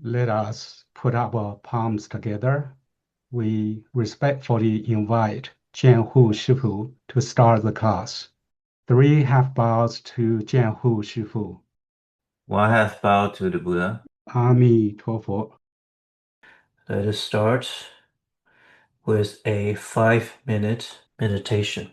Let us put our palms together. We respectfully invite Jiahhu Shifu to start the class. 3 half bows to Jiahhu Shifu. 1 half bow to the Buddha. Ami Tuofu. Let us start with a 5-minute meditation.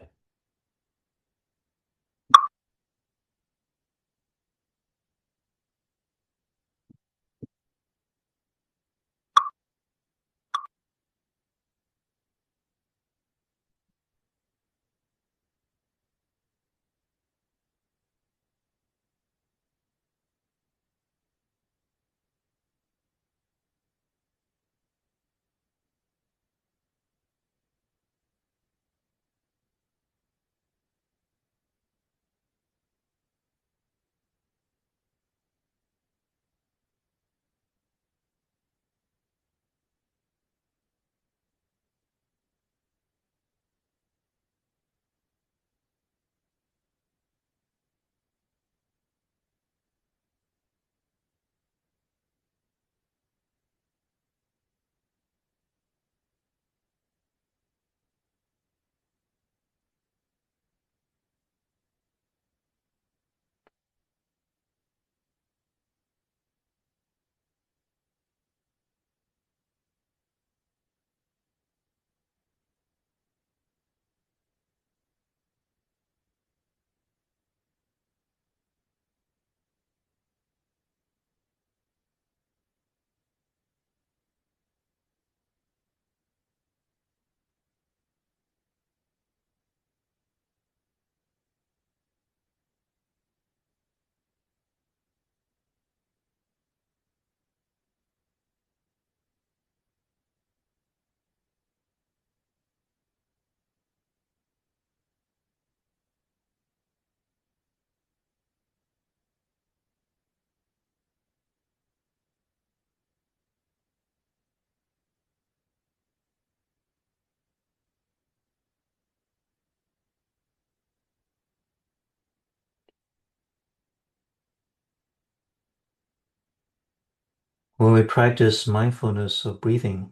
When we practice mindfulness of breathing,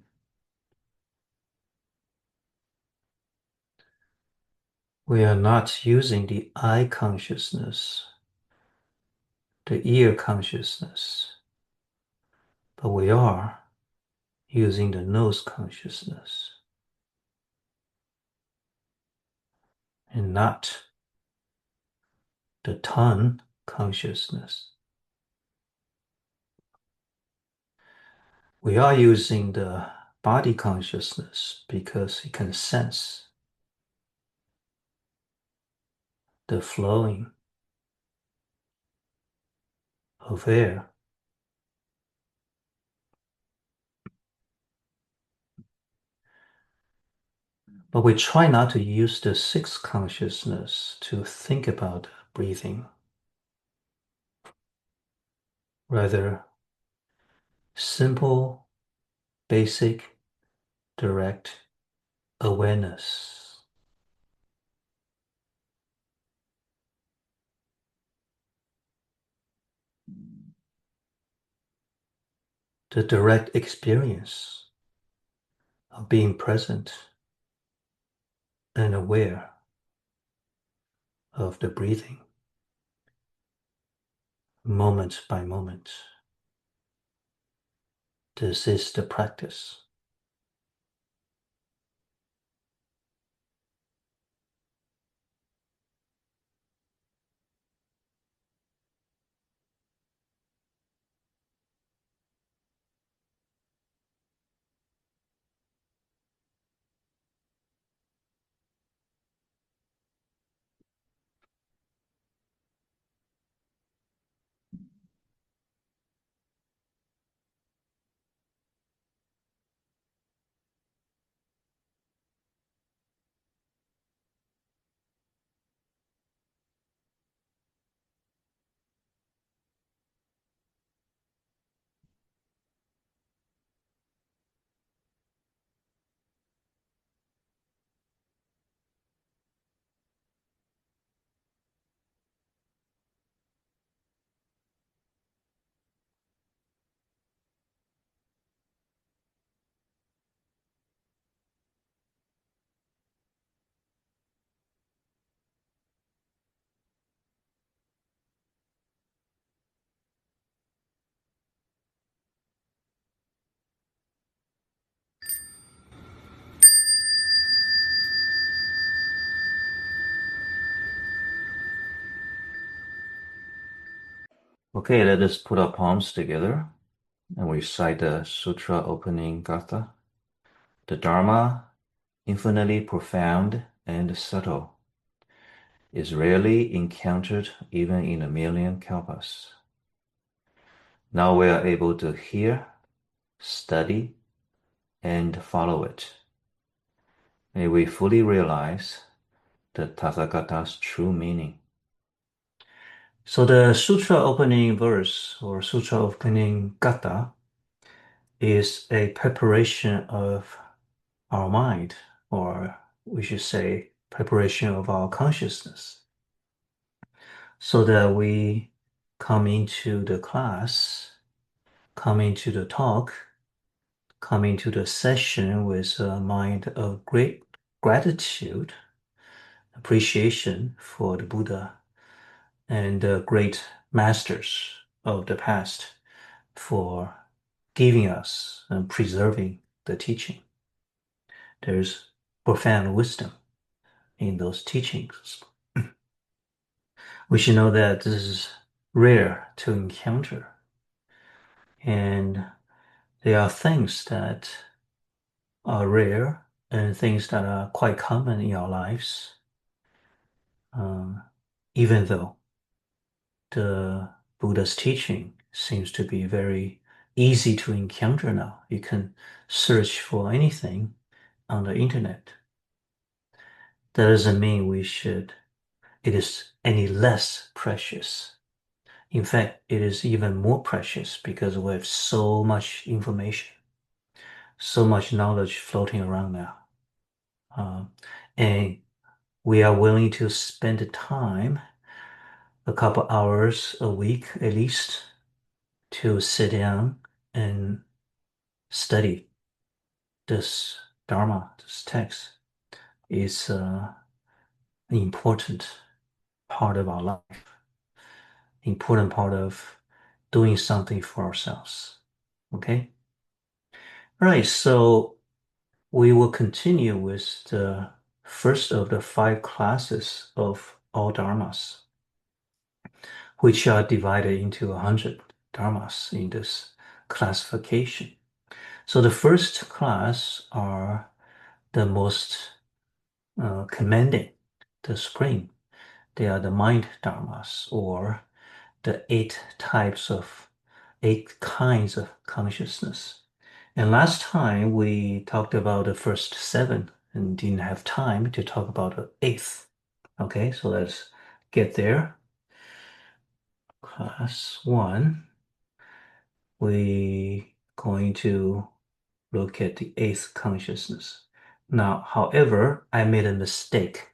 we are not using the eye consciousness, the ear consciousness, but we are using the nose consciousness and not the tongue consciousness. We are using the body consciousness because it can sense the flowing of air. But we try not to use the sixth consciousness to think about breathing. Rather, simple, basic, direct awareness. The direct experience of being present and aware of the breathing, moment by moment. This is the practice. Okay, let us put our palms together and recite the sutra opening gatha. The Dharma, infinitely profound and subtle, is rarely encountered even in a million kalpas. Now we are able to hear, study, and follow it. May we fully realize the Tathagata's true meaning. So the sutra opening verse or sutra opening gatha is a preparation of our mind, or we should say preparation of our consciousness, so that we come into the class, come into the talk, come into the session with a mind of great gratitude, appreciation for the Buddha and the great masters of the past for giving us and preserving the teaching. There's profound wisdom in those teachings. We should know that this is rare to encounter. And there are things that are rare and things that are quite common in our lives, even though the Buddha's teaching seems to be very easy to encounter now. You can search for anything on the internet. That doesn't mean it is any less precious. In fact, it is even more precious because we have so much information, so much knowledge floating around now. And we are willing to spend the time, a couple hours a week at least, to sit down and study this Dharma, this text. Is an important part of our life, important part of doing something for ourselves. Okay? All right, so we will continue with the first of the 5 classes of all dharmas, which are divided into 100 dharmas in this classification. So the first class are the most commanding, the supreme. They are the mind dharmas, or the 8 kinds of consciousness. And last time we talked about the first 7 and didn't have time to talk about the 8th. Okay, so let's get there. Class 1, we going to look at the 8th consciousness. Now, however, I made a mistake.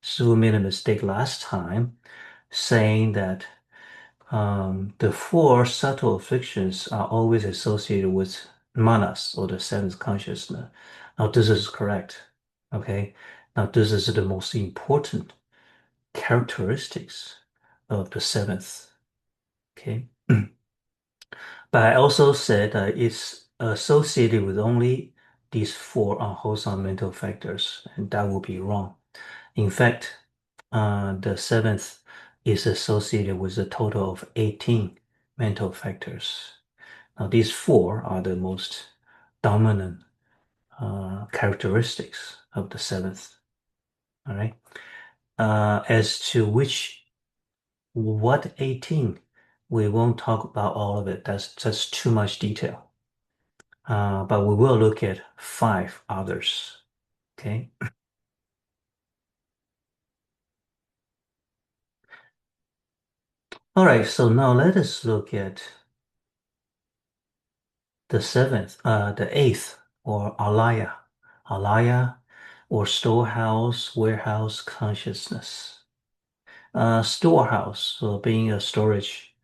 So we made a mistake last time saying that the 4 subtle afflictions are always associated with manas, or the 7th consciousness. Now, this is correct. Okay. Now, this is the most important characteristics of the 7th. Okay. But I also said that it's associated with only these 4 unwholesome mental factors, and that would be wrong. In fact, the 7th is associated with a total of 18 mental factors. Now, these 4 are the most dominant characteristics of the 7th. All right. As to what 18, we won't talk about all of it. That's just too much detail. But we will look at 5 others. Okay. All right. So now let us look at the 8th, or alaya, or storehouse, warehouse consciousness. Storehouse, so being a storage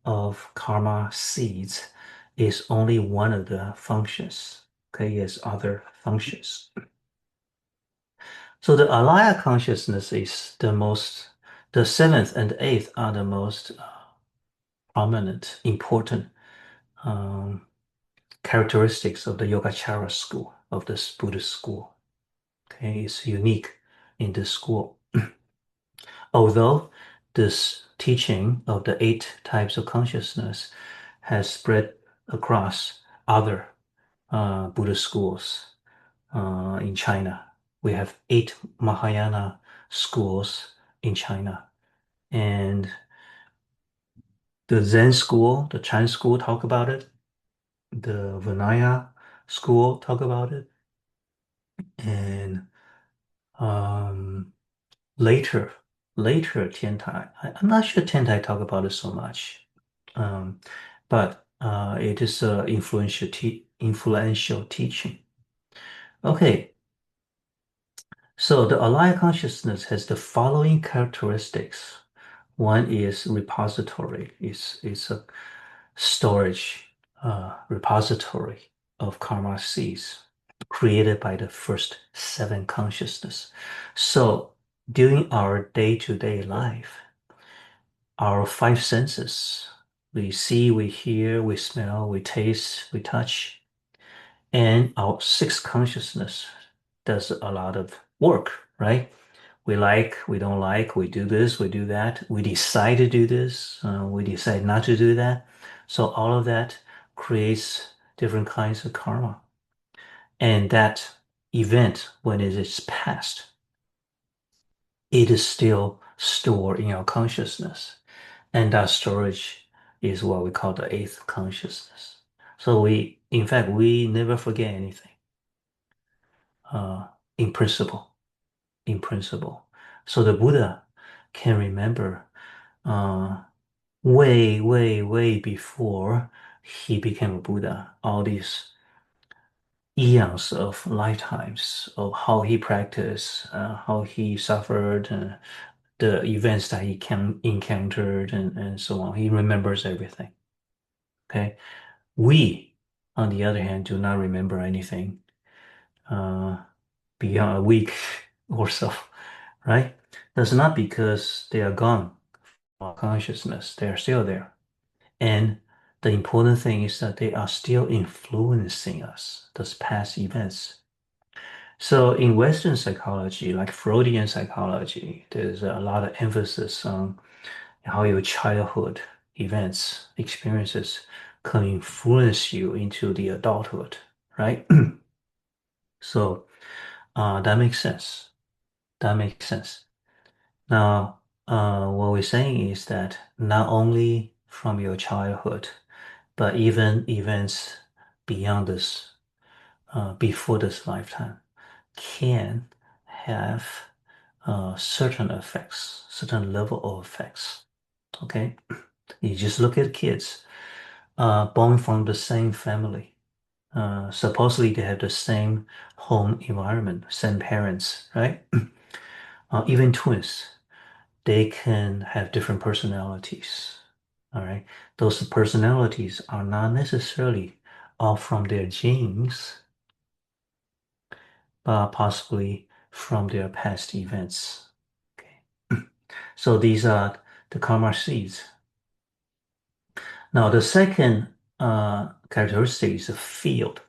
of karma seeds, is only one of the functions. Okay, it has other functions. So the alaya consciousness is the 7th and 8th are the most prominent, important characteristics of the Yogacara school, of this Buddhist school. Okay, it's unique in this school. Although this teaching of the 8 types of consciousness has spread across other Buddhist schools in China. We have 8 Mahayana schools in China. And the Zen school, the Chan school talk about it. The Vinaya school talk about it. And later Tiantai. I'm not sure Tiantai talk about it so much. But it is an influential teaching. Okay. So the Alaya consciousness has the following characteristics. One is repository. It's a storage repository of karma seeds created by the first 7 consciousness. So during our day-to-day life, our 5 senses, we see, we hear, we smell, we taste, we touch, and our 6th consciousness does a lot of work, right? We like, we don't like, we do this, we do that, we decide to do this, we decide not to do that. So all of that creates different kinds of karma. And that event, when it is past, it is still stored in our consciousness. And that storage is what we call the 8th consciousness. So in fact, we never forget anything in principle. So the Buddha can remember way before he became a Buddha, all these eons of lifetimes of how he practiced, how he suffered, the events that he encountered, and so on. He remembers everything. Okay. We, on the other hand, do not remember anything beyond a week or so, right? That's not because they are gone from our consciousness. They are still there. And the important thing is that they are still influencing us, those past events. So in Western psychology, like Freudian psychology, there's a lot of emphasis on how your childhood events, experiences can influence you into the adulthood, right? So that makes sense. That makes sense. Now, what we're saying is that not only from your childhood, but even events beyond this, before this lifetime, can have certain effects, certain level of effects. Okay, you just look at kids born from the same family. Supposedly they have the same home environment, same parents, right? Even twins, they can have different personalities. All right, those personalities are not necessarily all from their genes, but possibly from their past events. Okay, so these are the karma seeds. Now the second characteristic is a field.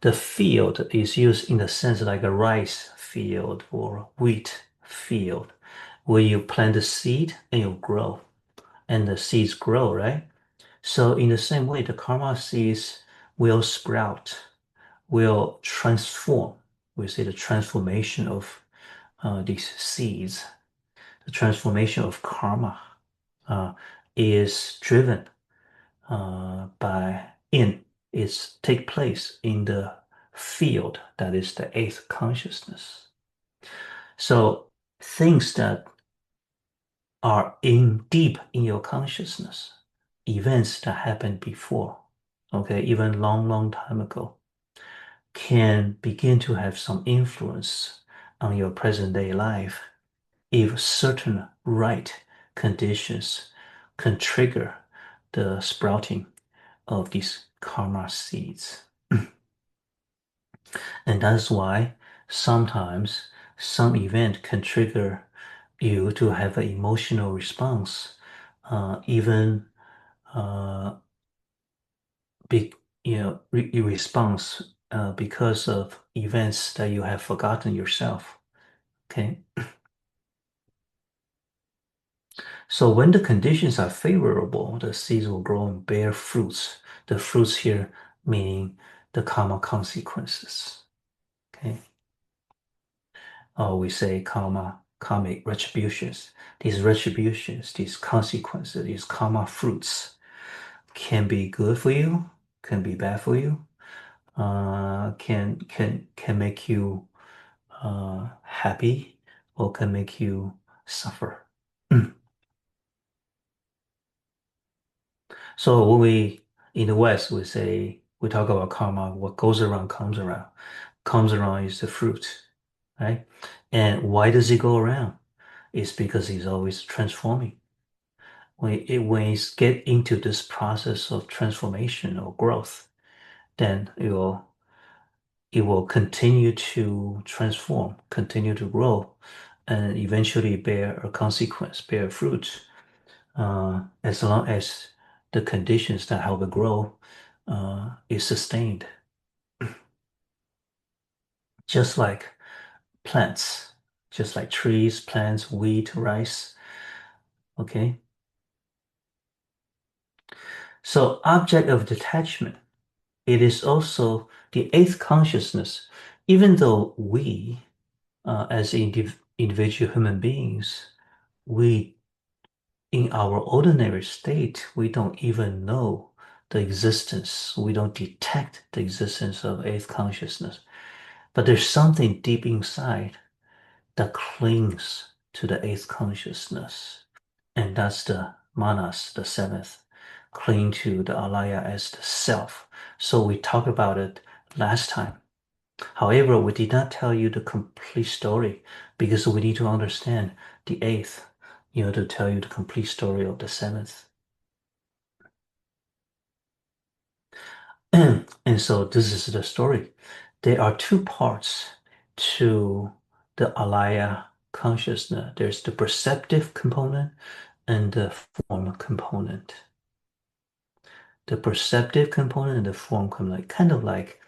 The field is used in the sense like a rice field or wheat field, where you plant the seed and you grow, and the seeds grow, right? So in the same way, the karma seeds will sprout, will transform. We say the transformation of these seeds, the transformation of karma is driven take place in the field that is the 8th consciousness. So things that are deep in your consciousness, events that happened before, okay, even long time ago, can begin to have some influence on your present day life if certain right conditions can trigger the sprouting of these karma seeds. And that's why sometimes some event can trigger you to have an emotional response, even response because of events that you have forgotten yourself. Okay. So when the conditions are favorable, the seeds will grow and bear fruits. The fruits here meaning the karma consequences. Okay. Or we say karmic retributions. These retributions, these consequences, these karma fruits can be good for you, can be bad for you, can make you happy, or can make you suffer. So when we in the West we talk about karma, what goes around comes around. Comes around is the fruit, right? And why does it go around? It's because he's always transforming. When you get into this process of transformation or growth, then it will continue to transform, continue to grow, and eventually bear a consequence, bear fruit, as long as the conditions that help it grow is sustained. Just like plants, just like trees, plants, wheat, rice. Okay. So object of detachment, it is also the eighth consciousness. Even though we, as individual human beings, we, in our ordinary state, we don't even know the existence. We don't detect the existence of eighth consciousness. But there's something deep inside that clings to the eighth consciousness. And that's the manas, the seventh, cling to the alaya as the self. So we talked about it last time. However, we did not tell you the complete story because we need to understand the eighth, to tell you the complete story of the seventh. And so this is the story. There are two parts to the alaya consciousness. There's the perceptive component and the form component. The perceptive component and the form component, kind of like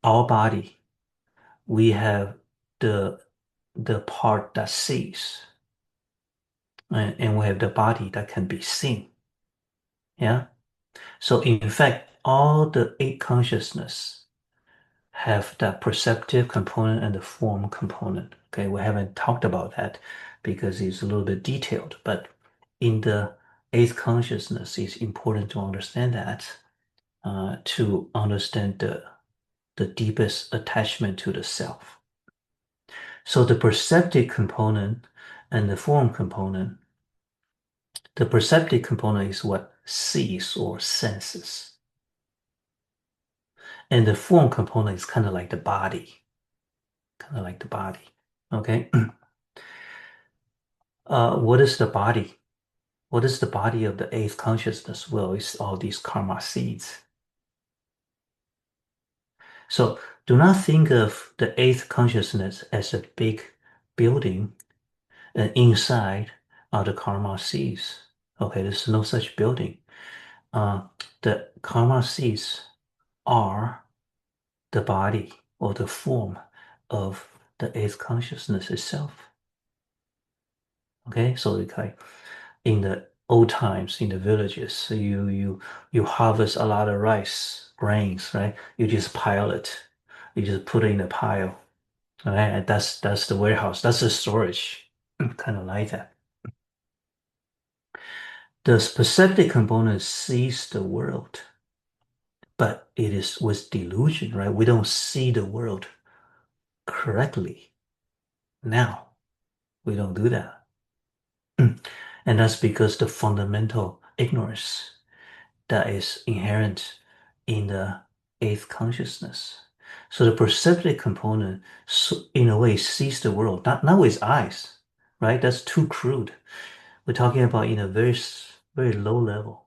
our body. We have the part that sees, and we have the body that can be seen. Yeah. So in fact, all the eight consciousness have that perceptive component and the form component. Okay, we haven't talked about that because it's a little bit detailed, but in the eighth consciousness, it's important to understand that, to understand the deepest attachment to the self. So the perceptive component and the form component, the perceptive component is what sees or senses. And the form component is kind of like the body, okay? What is the body? What is the body of the eighth consciousness? Well, it's all these karma seeds. So do not think of the eighth consciousness as a big building, and inside are the karma seeds. Okay, there's no such building. The karma seeds are the body or the form of the eighth consciousness itself. Okay, so like in the old times in the villages, you harvest a lot of rice grains, right? You just pile it, you just put it in a pile, right? And that's the warehouse, that's the storage, kind of like that. The perceptive component sees the world, but it is with delusion, right? We don't see the world correctly. Now, we don't do that. And that's because the fundamental ignorance that is inherent in the eighth consciousness. So the perceptive component, in a way, sees the world, not with eyes, right? That's too crude. We're talking about in a very, very low level,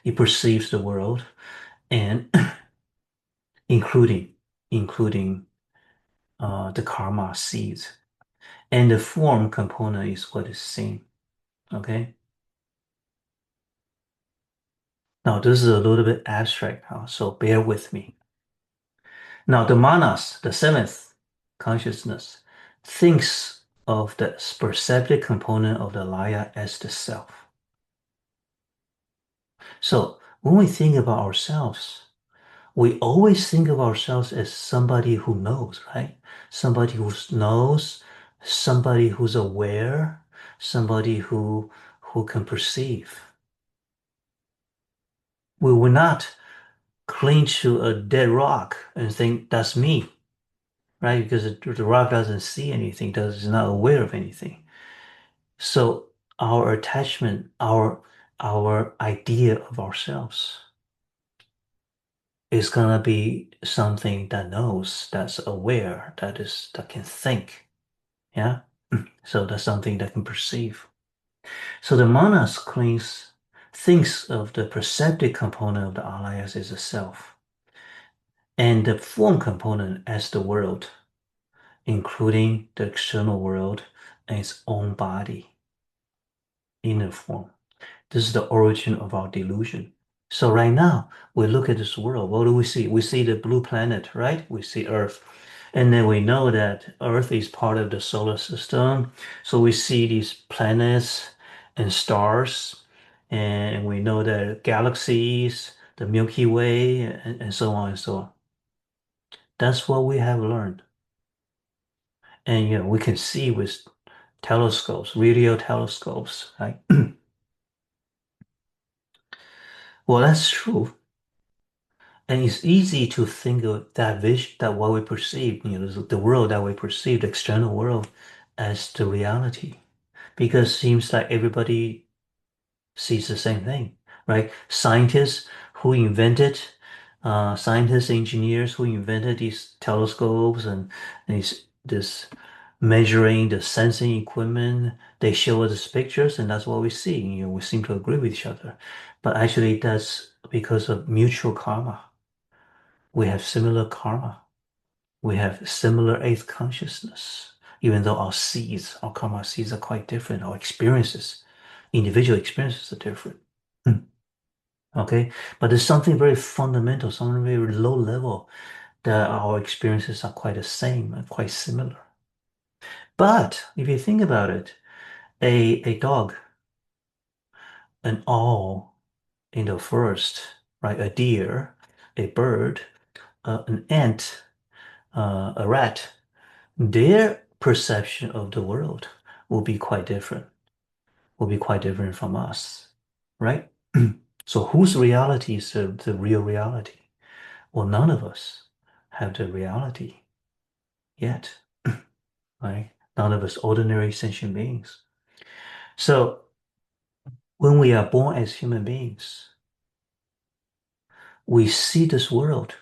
it perceives the world, and including the karma seeds. And the form component is what is seen. Okay. Now this is a little bit abstract now, so bear with me. Now the manas, the seventh consciousness, thinks of the perceptive component of the laya as the self. So when we think about ourselves, we always think of ourselves as somebody who knows, right? Somebody who knows, somebody who's aware, somebody who can perceive. We will not cling to a dead rock and think that's me, right? Because the rock doesn't see anything, is not aware of anything. So our attachment, our idea of ourselves is gonna be something that knows, that's aware, that can think. Yeah. So that's something that can perceive. So the manas thinks of the perceptive component of the alayas as a self, and the form component as the world, including the external world and its own body, inner form. This is the origin of our delusion. So right now, we look at this world. What do we see? We see the blue planet, right? We see Earth. And then we know that Earth is part of the solar system. So we see these planets and stars. And we know that galaxies, the Milky Way, and so on and so on. That's what we have learned. And we can see with telescopes, radio telescopes, right? Well, that's true. And it's easy to think of that vision, that what we perceive, the world that we perceive, the external world, as the reality. Because it seems like everybody sees the same thing, right? Scientists, engineers who invented these telescopes and this measuring, the sensing equipment, they show us pictures and that's what we see. We seem to agree with each other. But actually that's because of mutual karma. We have similar karma. We have similar eighth consciousness, even though our karma seeds are quite different. Our experiences, individual experiences are different. Okay, but there's something very fundamental, something very low level that our experiences are quite the same and quite similar. But if you think about it, a dog, an owl in the forest, right? A deer, a bird, an ant, a rat, their perception of the world will be quite different, from us, right? So whose reality is the real reality? Well, none of us have the reality yet, right? None of us ordinary sentient beings. So when we are born as human beings, we see this world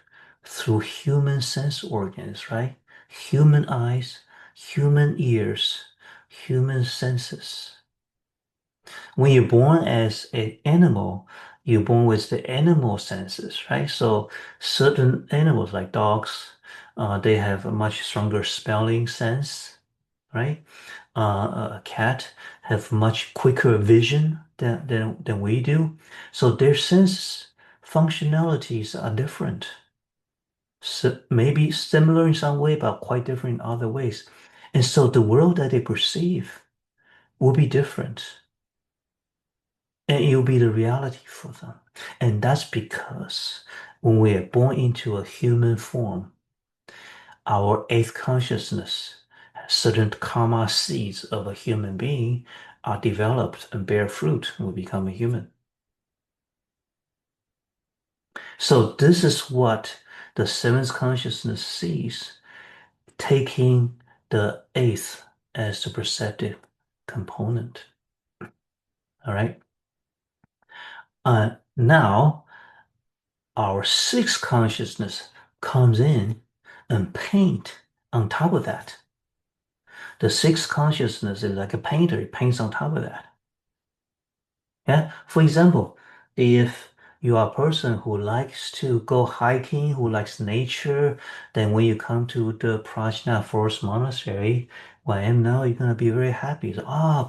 through human sense organs, right? Human eyes, human ears, human senses. When you're born as an animal, you're born with the animal senses, right? So certain animals like dogs, they have a much stronger smelling sense, right? A cat have much quicker vision than we do. So their sense functionalities are different. So maybe similar in some way, but quite different in other ways. And so the world that they perceive will be different. And it will be the reality for them. And that's because when we are born into a human form, our eighth consciousness, certain karma seeds of a human being are developed and bear fruit when we become a human. So this is what the seventh consciousness sees, taking the eighth as the perceptive component. All right. Now, our sixth consciousness comes in and paint on top of that. The sixth consciousness is like a painter, it paints on top of that. Yeah. For example, if you are a person who likes to go hiking, who likes nature, then when you come to the Prajna Forest Monastery, where I am now, you're gonna be very happy.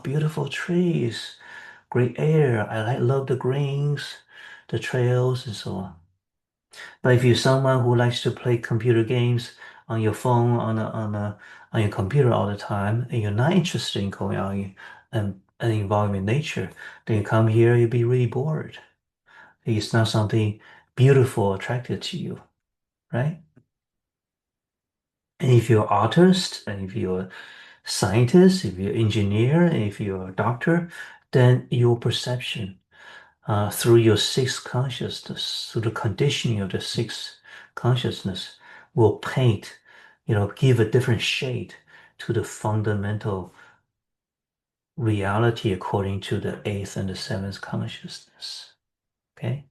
Beautiful trees, great air. Love the greens, the trails, and so on. But if you're someone who likes to play computer games, on your phone, on your computer all the time, and you're not interested in going out and involving in nature, then you come here, you'll be really bored. It's not something beautiful, attractive to you, right? And if you're an artist, and if you're a scientist, if you're an engineer, and if you're a doctor, then your perception through your sixth consciousness, through the conditioning of the sixth consciousness, will paint, give a different shade to the fundamental reality according to the eighth and the seventh consciousness. Okay?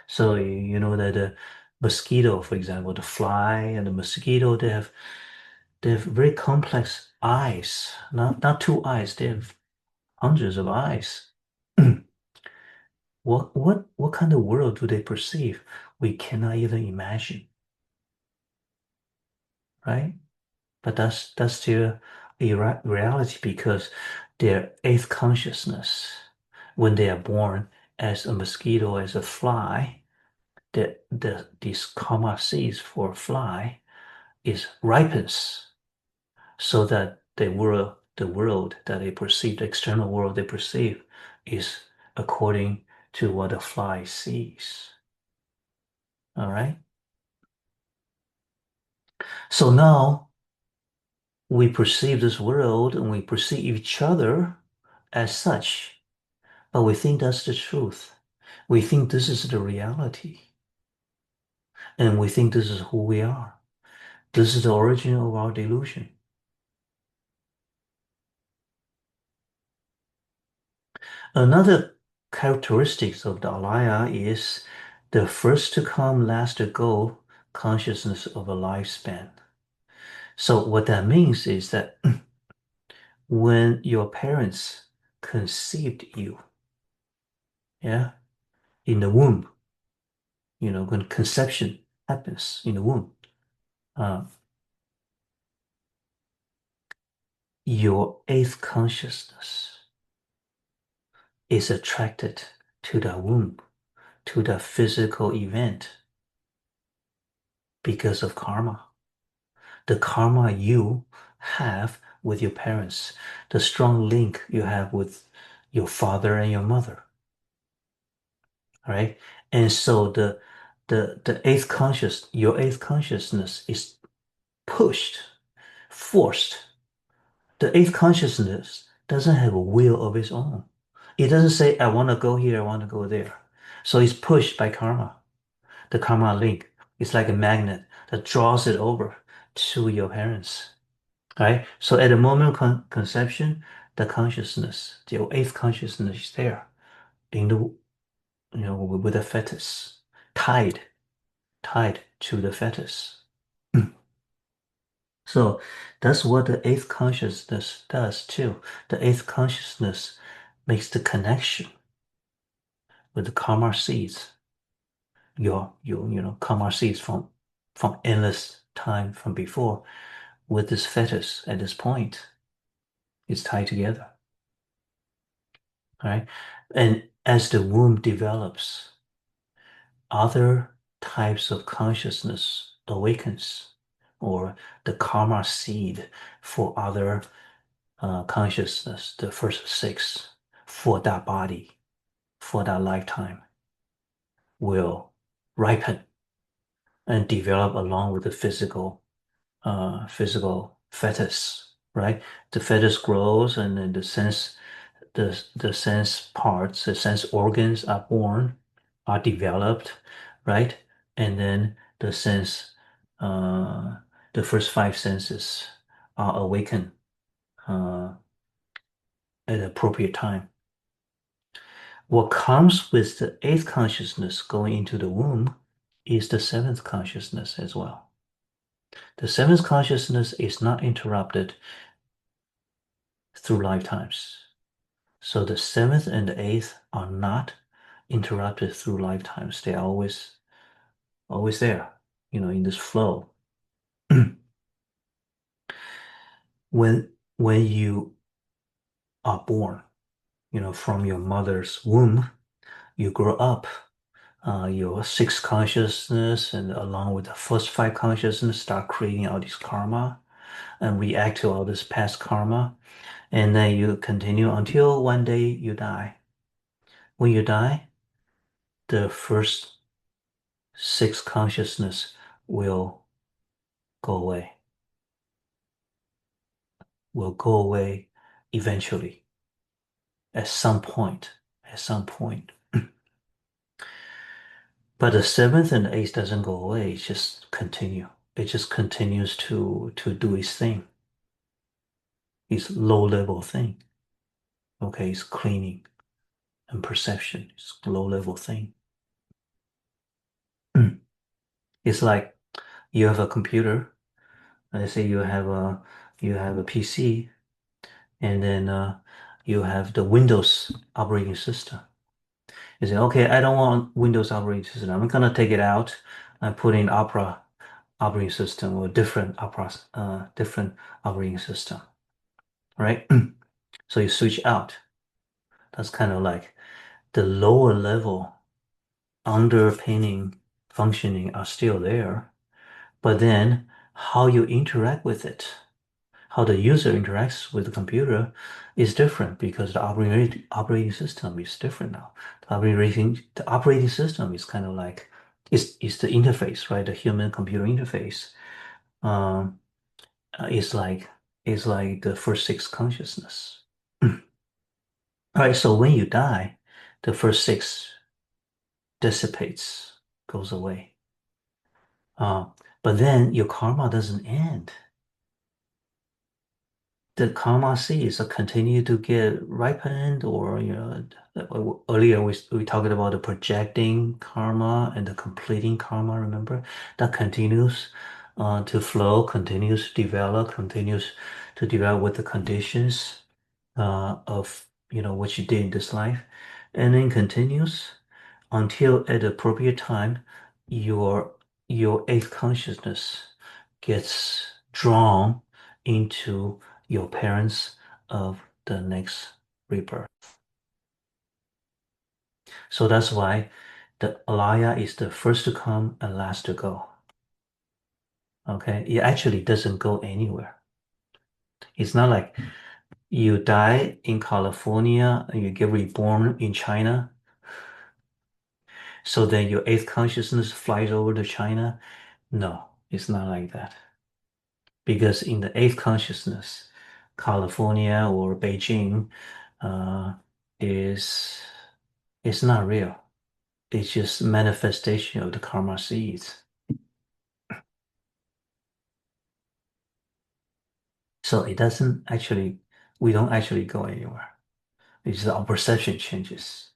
So you know that the mosquito, for example, the fly and the mosquito, they have very complex eyes. Not two eyes, they have hundreds of eyes. What kind of world do they perceive? We cannot even imagine, right? But that's their reality because their eighth consciousness, when they are born as a mosquito, as a fly, these karma seeds for fly is ripens so that the world that they perceive, the external world they perceive, is according to what the fly sees. All right. So now we perceive this world and we perceive each other as such, but we think that's the truth. We think this is the reality. And we think this is who we are. This is the origin of our delusion. Another characteristic of the alaya is the first to come, last to go consciousness of a lifespan. So what that means is that when your parents conceived you, yeah, in the womb, when conception happens in the womb, uh, your eighth consciousness is attracted to the womb, to the physical event because of karma. The karma you have with your parents, the strong link you have with your father and your mother. Right? And so your eighth consciousness is pushed, forced. The eighth consciousness doesn't have a will of its own. It doesn't say, I want to go here, I want to go there. So it's pushed by karma. The karma link is like a magnet that draws it over to your parents. Right? So at the moment of conception, the consciousness, the eighth consciousness is there in the, with the fetus, tied to the fetus. So that's what the eighth consciousness does too. The eighth consciousness makes the connection with the karma seeds. Your karma seeds from endless time from before with this fetus at this point is tied together. Right? And as the womb develops, other types of consciousness awakens, or the karma seed for other consciousness, the first six, for that body, for that lifetime, will ripen and develop along with the physical fetus, right? The fetus grows, and then the sense parts, the sense organs are born, are developed, right? And then uh, the first five senses are awakened uh, at the appropriate time. What comes with the eighth consciousness going into the womb is the seventh consciousness as well. The seventh consciousness is not interrupted through lifetimes. So the seventh and the eighth are not interrupted through lifetimes. They are always there, in this flow. When you are born, from your mother's womb, you grow up your sixth consciousness and along with the first five consciousness start creating all this karma and react to all this past karma. And then you continue until one day you die. When you die, the first six consciousness will go away. Will go away eventually. At some point. At some point. But the seventh and the eighth doesn't go away. It just continue. It just continues to do its thing. Its low-level thing. Okay, it's cleaning and perception. It's low-level thing. It's like you have a computer. Let's say you have a PC, and then you have the Windows operating system. You say, okay, I don't want Windows operating system. I'm gonna take it out and put in Opera operating system or different operating system, right? So you switch out. That's kind of like the lower level underpinning functioning are still there, but then how you interact with it, how the user interacts with the computer is different because the operating system is different now. The operating system is kind of like is the interface, right? The human computer interface. Um, is like the first six consciousness. All right, so when you die, the first six dissipates, goes away. Uh, but then your karma doesn't end. The karma seeds continue to get ripened, or earlier we talked about the projecting karma and the completing karma. Remember that continues to flow, continues to develop, with the conditions of what you did in this life, and then continues until at the appropriate time your eighth consciousness gets drawn into your parents of the next rebirth. So that's why the alaya is the first to come and last to go. Okay, it actually doesn't go anywhere. It's not like you die in California and you get reborn in China. So then your eighth consciousness flies over to China. No, it's not like that. Because in the eighth consciousness, California or Beijing is it's not real. It's just manifestation of the karma seeds. So it doesn't actually, we don't actually go anywhere. It's just our perception changes.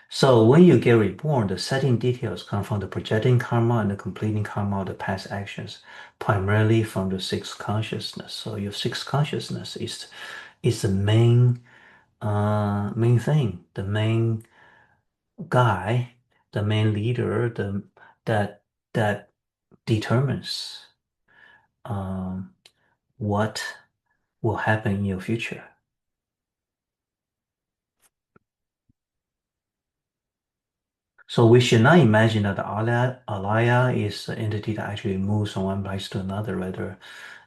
So when you get reborn, the setting details come from the projecting karma and the completing karma of the past actions, primarily from the sixth consciousness. So your sixth consciousness is the main thing, the main guy, the main leader, that that determines what will happen in your future. So we should not imagine that the alaya is an entity that actually moves from one place to another. Rather,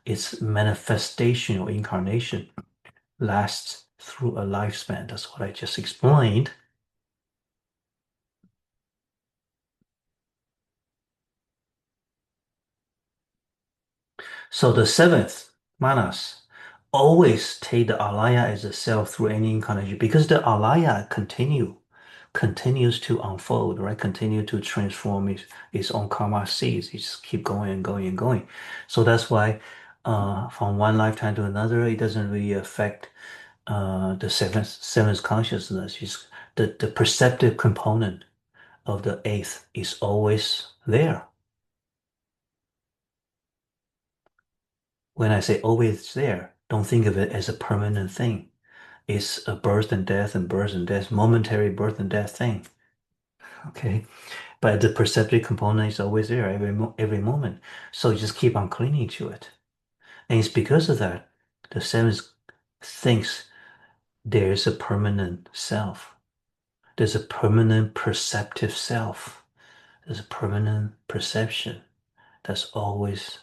its manifestation or incarnation lasts through a lifespan. That's what I just explained. So the seventh, manas, always take the alaya as a self through any incarnation because the alaya continues to unfold, right? Continue to transform its own karma seeds. It just keep going and going and going. So that's why from one lifetime to another, it doesn't really affect the seventh consciousness. It's the perceptive component of the eighth is always there. When I say always there, don't think of it as a permanent thing. It's a birth and death, momentary birth and death thing. Okay, but the perceptive component is always there every moment. So you just keep on clinging to it, and it's because of that the seventh thinks there's a permanent self. There's a permanent perceptive self. There's a permanent perception that's always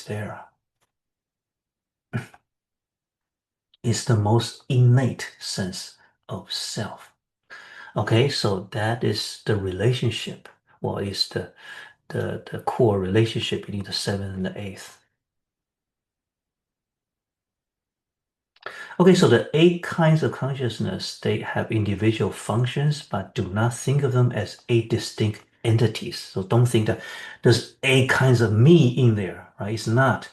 there. It's the most innate sense of self. Okay, so that is the relationship. Well, it's the core relationship between the seventh and the eighth. Okay, so the eight kinds of consciousness, they have individual functions, but do not think of them as eight distinct entities. So don't think that there's eight kinds of me in there, right? It's not.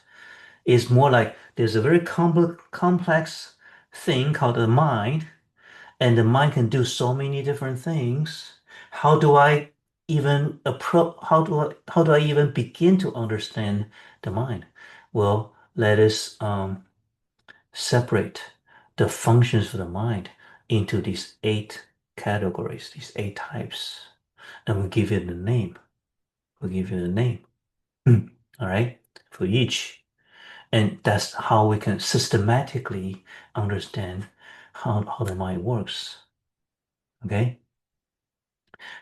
It's more like there's a very complex thing called the mind, and the mind can do so many different things. How do I even how do I even begin to understand the mind? Well, let us separate the functions of the mind into these eight categories, these eight types, and we'll give it a name. We'll give it a name. All right, for each. And that's how we can systematically understand how the mind works. Okay?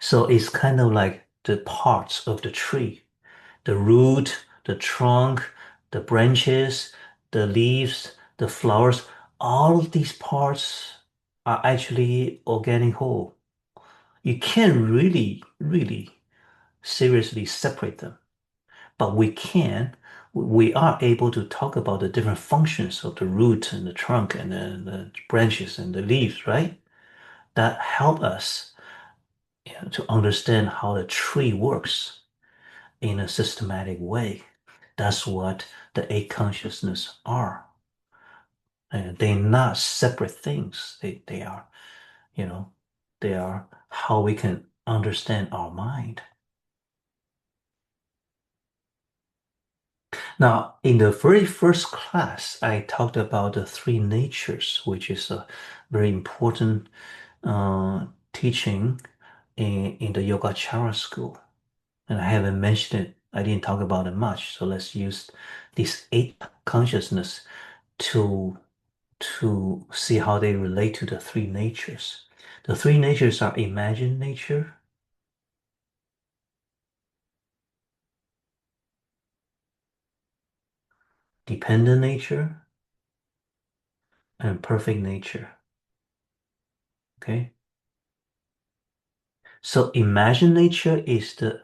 So it's kind of like the parts of the tree, the root, the trunk, the branches, the leaves, the flowers. All of these parts are actually organic whole. You can't really seriously separate them, but we are able to talk about the different functions of the root and the trunk and the branches and the leaves, right? That help us, to understand how the tree works in a systematic way. That's what the eight consciousness are. And they're not separate things. They are, you know, they are how we can understand our mind. Now, in the very first class, I talked about the three natures, which is a very important teaching in the Yogacara school. And I haven't mentioned it. I didn't talk about it much. So let's use these eight consciousness to see how they relate to the three natures. The three natures are imagined nature, dependent nature, and perfect nature. Okay? So imagined nature is the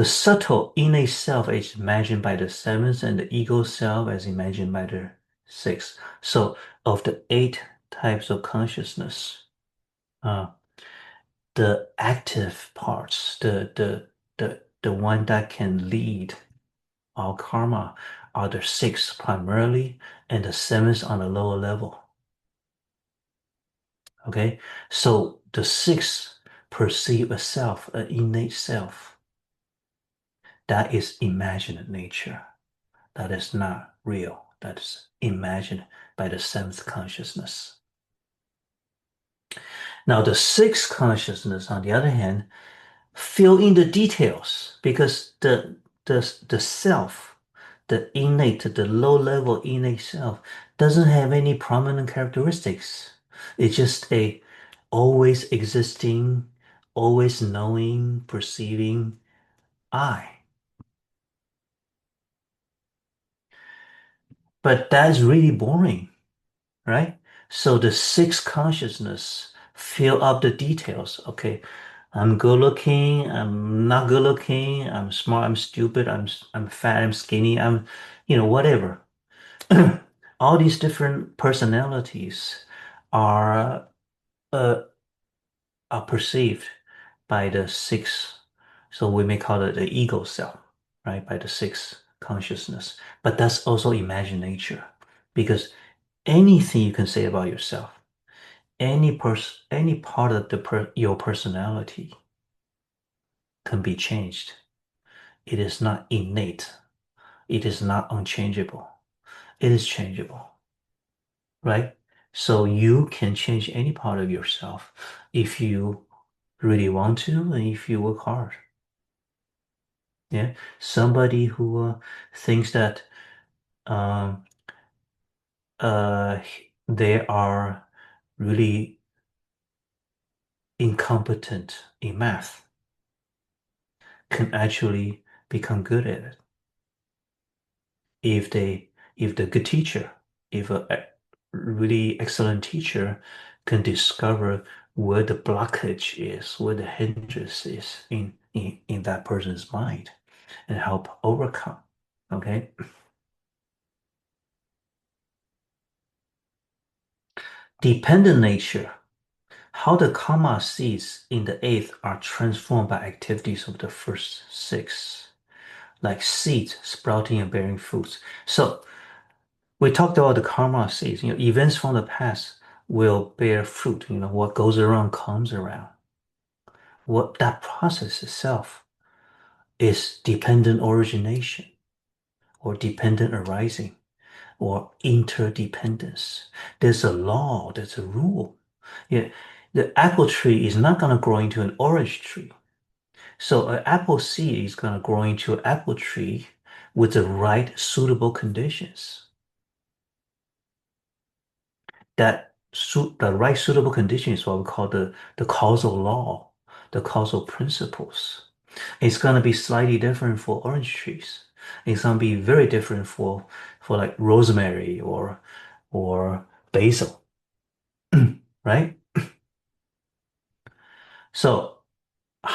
subtle innate self is imagined by the seventh, and the ego self is imagined by the sixth. So of the eight types of consciousness, uh, the active parts, the one that can lead our karma are the six primarily, and the seventh on a lower level. Okay, so the six perceive a self, an innate self. That is imagined nature. That is not real. That is imagined by the seventh consciousness. Now, the sixth consciousness, on the other hand, fill in the details because the self, the innate, the low-level innate self, doesn't have any prominent characteristics. It's just a always existing, always knowing, perceiving I. But that's really boring, right? So the sixth consciousness fill up the details. Okay, I'm good looking, I'm not good looking, I'm smart, I'm stupid, I'm fat, I'm skinny, I'm, whatever. All these different personalities are uh, are perceived by the sixth. So we may call it the ego self, right? By the sixth consciousness. But that's also imagined nature, because anything you can say about yourself, any part of your personality can be changed. It is not innate. It is not unchangeable. It is changeable, right? So you can change any part of yourself if you really want to and if you work hard. Yeah, somebody who thinks that um, they are really incompetent in math can actually become good at it. If the good teacher, if a really excellent teacher can discover where the blockage is, where the hindrance is in that person's mind and help overcome. Okay. Dependent nature. How the karma seeds in the eighth are transformed by activities of the first six, like seeds sprouting and bearing fruits. So we talked about the karma seeds. Events from the past will bear fruit. What goes around comes around. What that process itself is dependent origination or dependent arising or interdependence. There's a law, there's a rule. Yeah, the apple tree is not going to grow into an orange tree. So an apple seed is going to grow into an apple tree with the right suitable conditions. The right suitable condition is what we call the causal law, the causal principles. It's going to be slightly different for orange trees. It's going to be very different for like rosemary or basil, right? So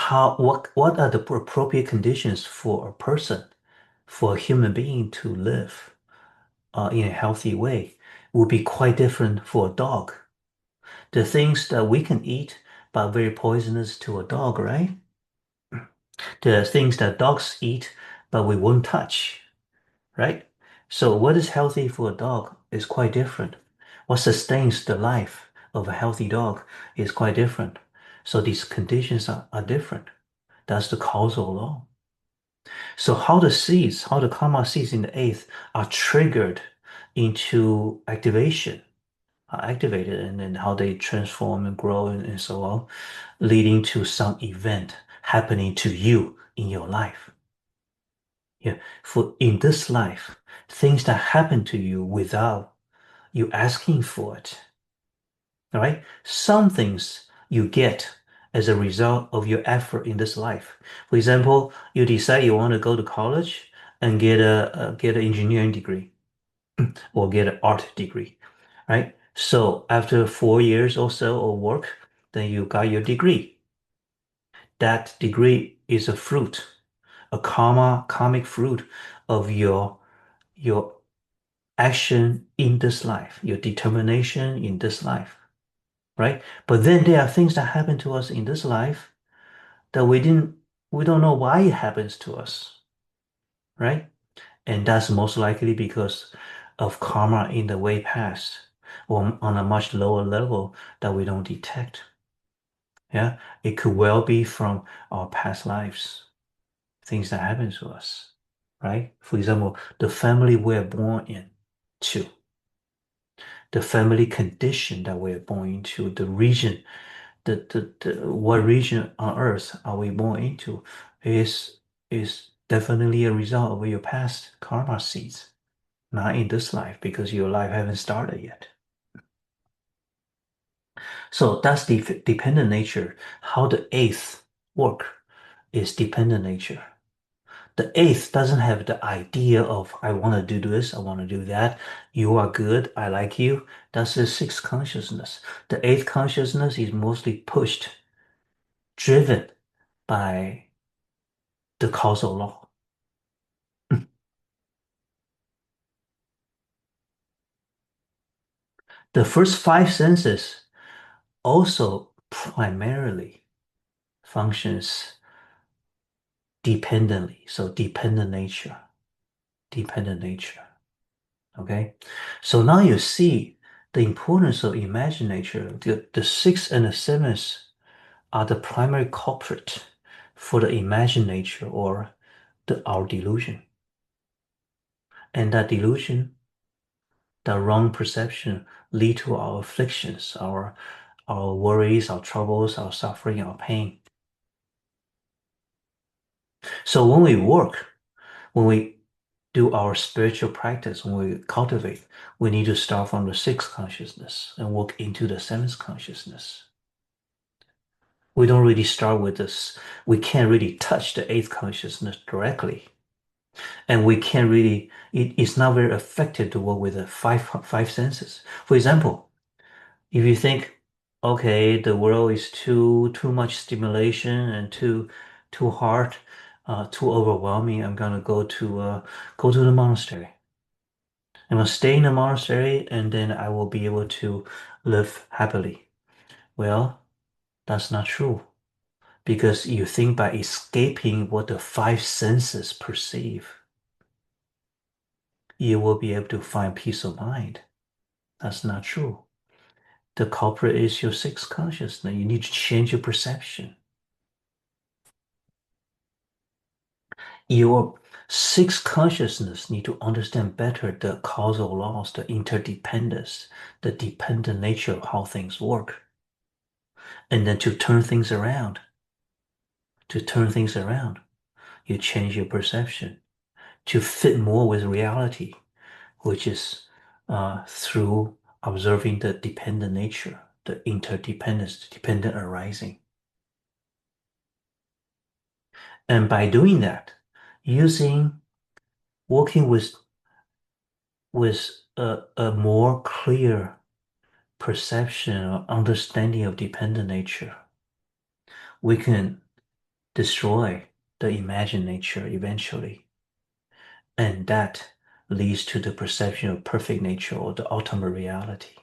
what are the appropriate conditions for a person, for a human being to live in a healthy way would be quite different for a dog. The things that we can eat but very poisonous to a dog, right? The things that dogs eat but we won't touch, right? So what is healthy for a dog is quite different. What sustains the life of a healthy dog is quite different. So these conditions are different. That's the causal law. So how the karma seeds in the eighth are triggered into activation, are activated, and then how they transform and grow and so on, leading to some event happening to you in your life. Yeah, for in this life, things that happen to you without you asking for it. All right? Some things you get as a result of your effort in this life. For example, you decide you want to go to college and get an engineering degree or get an art degree, right? So after 4 years or so of work, then you got your degree. That degree is a fruit, a karmic fruit of your action in this life, your determination in this life, right? But then there are things that happen to us in this life that we don't know why it happens to us, right? And that's most likely because of karma in the way past or on a much lower level that we don't detect. Yeah, it could well be from our past lives, things that happen to us, right? For example, the family we're born into, the family condition that we're born into, the region, what region on earth are we born into is definitely a result of your past karma seeds, not in this life because your life haven't started yet. So that's the dependent nature. How the eighth work is dependent nature. The eighth doesn't have the idea of I want to do this, I want to do that. You are good, I like you. That's the sixth consciousness. The eighth consciousness is mostly pushed, driven by the causal law. The first five senses also primarily functions dependently. So dependent nature. Dependent nature. Okay. So now you see the importance of imagined nature. The sixth and the seventh are the primary culprit for the imagined nature or our delusion. And that delusion, the wrong perception lead to our afflictions, our worries, our troubles, our suffering, our pain. So when we work, when we do our spiritual practice, when we cultivate, we need to start from the sixth consciousness and work into the seventh consciousness. We don't really start with this. We can't really touch the eighth consciousness directly. And we can't really, it's not very effective to work with the five senses. For example, if you think, okay, the world is too much stimulation and too hard, too overwhelming, I'm gonna go to the monastery. I'm gonna stay in the monastery and then I will be able to live happily. Well, that's not true. Because you think by escaping what the five senses perceive, you will be able to find peace of mind. That's not true. The culprit is your sixth consciousness. You need to change your perception. Your sixth consciousness need to understand better the causal laws, the interdependence, the dependent nature of how things work. And then to turn things around, you change your perception to fit more with reality, which is through observing the dependent nature, the interdependence, the dependent arising. And by doing that, working with a more clear perception or understanding of dependent nature, we can destroy the imagined nature eventually. And that leads to the perception of perfect nature or the ultimate reality.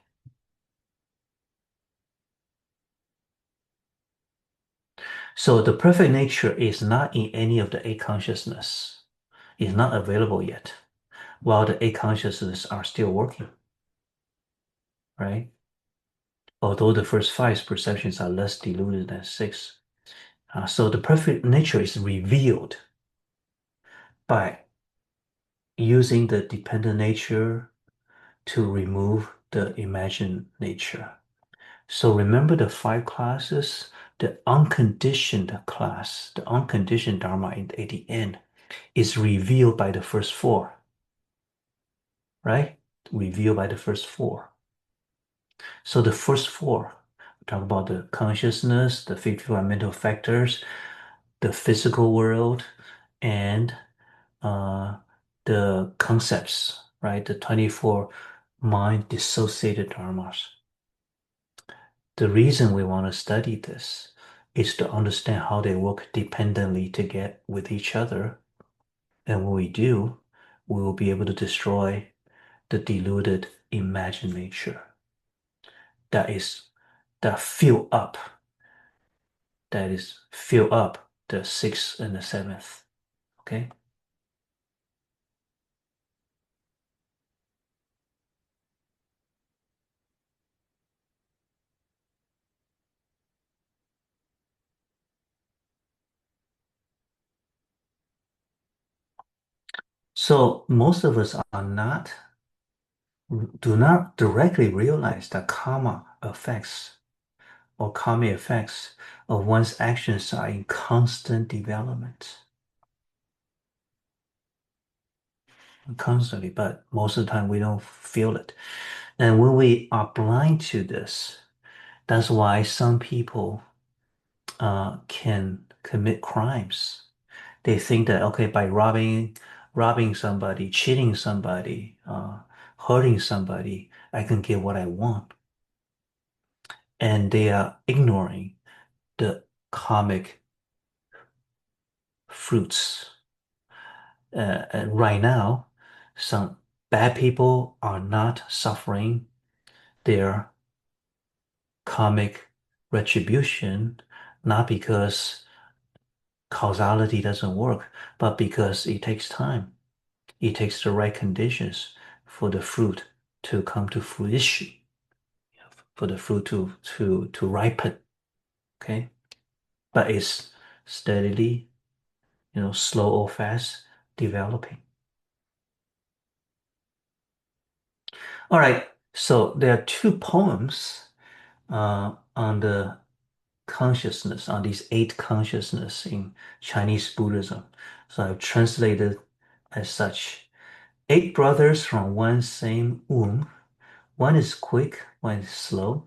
So the perfect nature is not in any of the eight consciousness. It's not available yet, while the eight consciousness are still working, right? Although the first five perceptions are less diluted than six. So the perfect nature is revealed by using the dependent nature to remove the imagined nature. So remember the five classes, the unconditioned class, the unconditioned Dharma at the end is revealed by the first four, right? Revealed by the first four. So the first four, we talk about the consciousness, the 54 mental factors, the physical world, and the concepts, right? The 24 mind dissociated dharmas. The reason we want to study this is to understand how they work dependently together with each other. And when we do, we will be able to destroy the deluded imagined nature that fill up the sixth and the seventh. Okay. So most of us do not directly realize the karma effects or karmic effects of one's actions are in constant development. Constantly, but most of the time we don't feel it. And when we are blind to this, that's why some people can commit crimes. They think that, okay, by robbing somebody, cheating somebody, hurting somebody, I can get what I want. And they are ignoring the karmic fruits. And right now, some bad people are not suffering their karmic retribution, not because causality doesn't work, but because it takes time. It takes the right conditions for the fruit to come to fruition, for the fruit to ripen. Okay, but it's steadily, slow or fast developing. All right, so there are two poems on the consciousness, on these eight consciousness in Chinese Buddhism. So I've translated as such. 8 brothers from one same womb. One is quick, one is slow.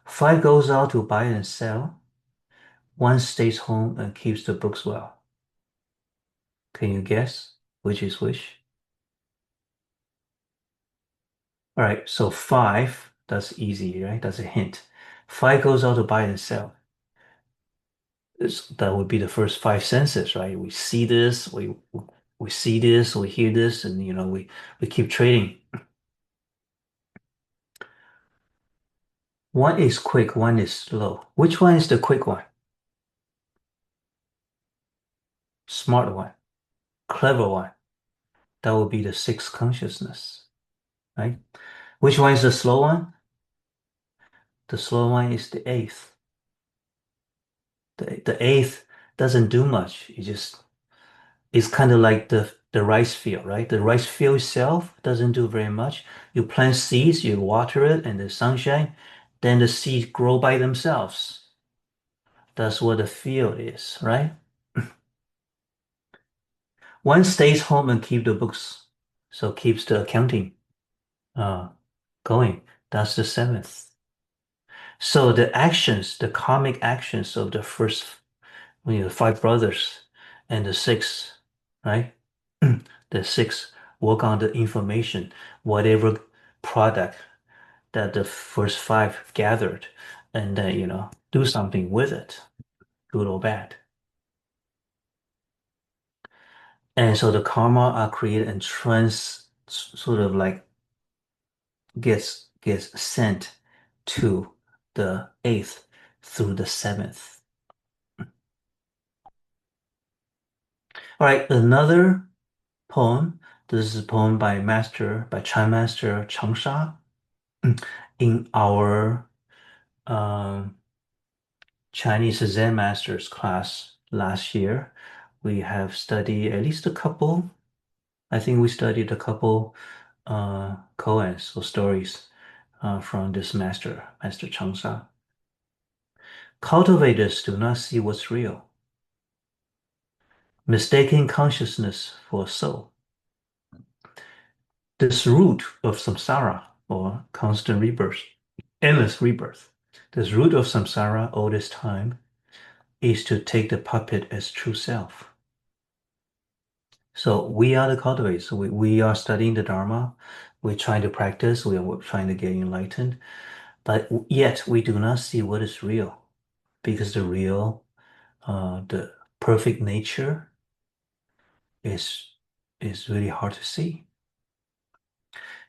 5 goes out to buy and sell. 1 stays home and keeps the books well. Can you guess which is which? All right, so 5, that's easy, right? That's a hint. 5 goes out to buy and sell. That would be the first 5 senses, right? We see this, we see this, we hear this, and we keep trading. One is quick, one is slow. Which one is the quick one? Smart one, clever one. That would be the 6th consciousness, right? Which one is the slow one? The slow one is the 8th. The 8th doesn't do much. It's kind of like the rice field, right? The rice field itself doesn't do very much. You plant seeds, you water it, and the sunshine, then the seeds grow by themselves. That's what the field is, right? One stays home and keep the books, so keeps the accounting going. That's the 7th. So the actions, the karmic actions of the first, the 5 brothers and the 6, right? The 6 work on the information, whatever product that the first 5 gathered, and then, do something with it, good or bad. And so the karma are created and sort of like gets sent to the 8th through the 7th. All right, another poem. This is a poem by Chan Master Changsha. In our Chinese Zen Masters class last year, we have studied at least a couple. I think we studied a couple koans or stories from this Master Changsha. Cultivators do not see what's real, mistaking consciousness for soul. This root of samsara, or constant rebirth, endless rebirth, this root of samsara all this time is to take the puppet as true self. So we are the cultivators. We are studying the Dharma. We're trying to practice. We're trying to get enlightened. But yet we do not see what is real, because the real, the perfect nature is really hard to see.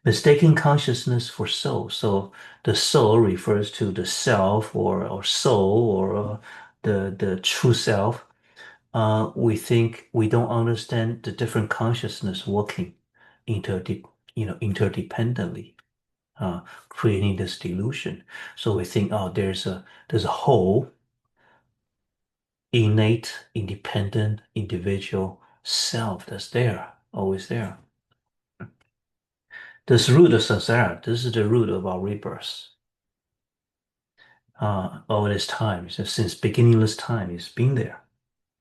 Mistaking consciousness for soul. So the soul refers to the self or soul or the true self. We think we don't understand the different consciousness working interdependently, creating this delusion. So we think, oh, there's a whole innate, independent, individual self that's there, always there. This root of samsara, this is the root of our rebirth. All this time, so since beginningless time, it's been there.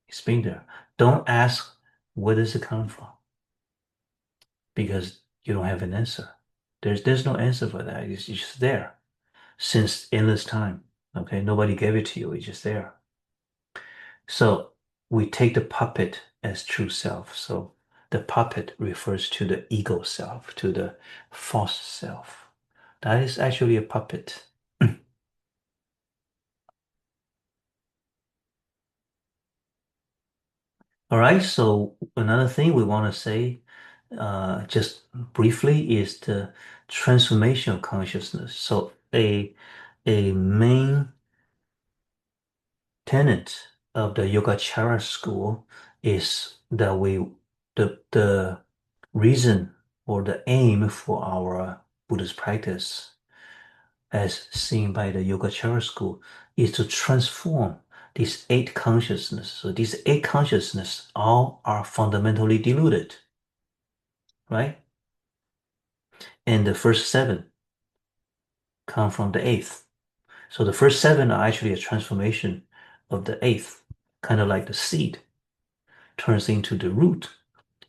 It's been there. Don't ask where does it come from, because you don't have an answer. There's no answer for that. It's just there since endless time. Okay, nobody gave it to you. It's just there. So we take the puppet as true self. So the puppet refers to the ego self, to the false self. That is actually a puppet. All right, so another thing we want to say just briefly is the transformation of consciousness. So a main tenet of the Yogacara school is that the reason or the aim for our Buddhist practice, as seen by the Yogacara school, is to transform these 8 consciousness. So these 8 consciousness all are fundamentally deluded, right? And the first 7 come from the 8th. So the first 7 are actually a transformation of the 8th, kind of like the seed turns into the root,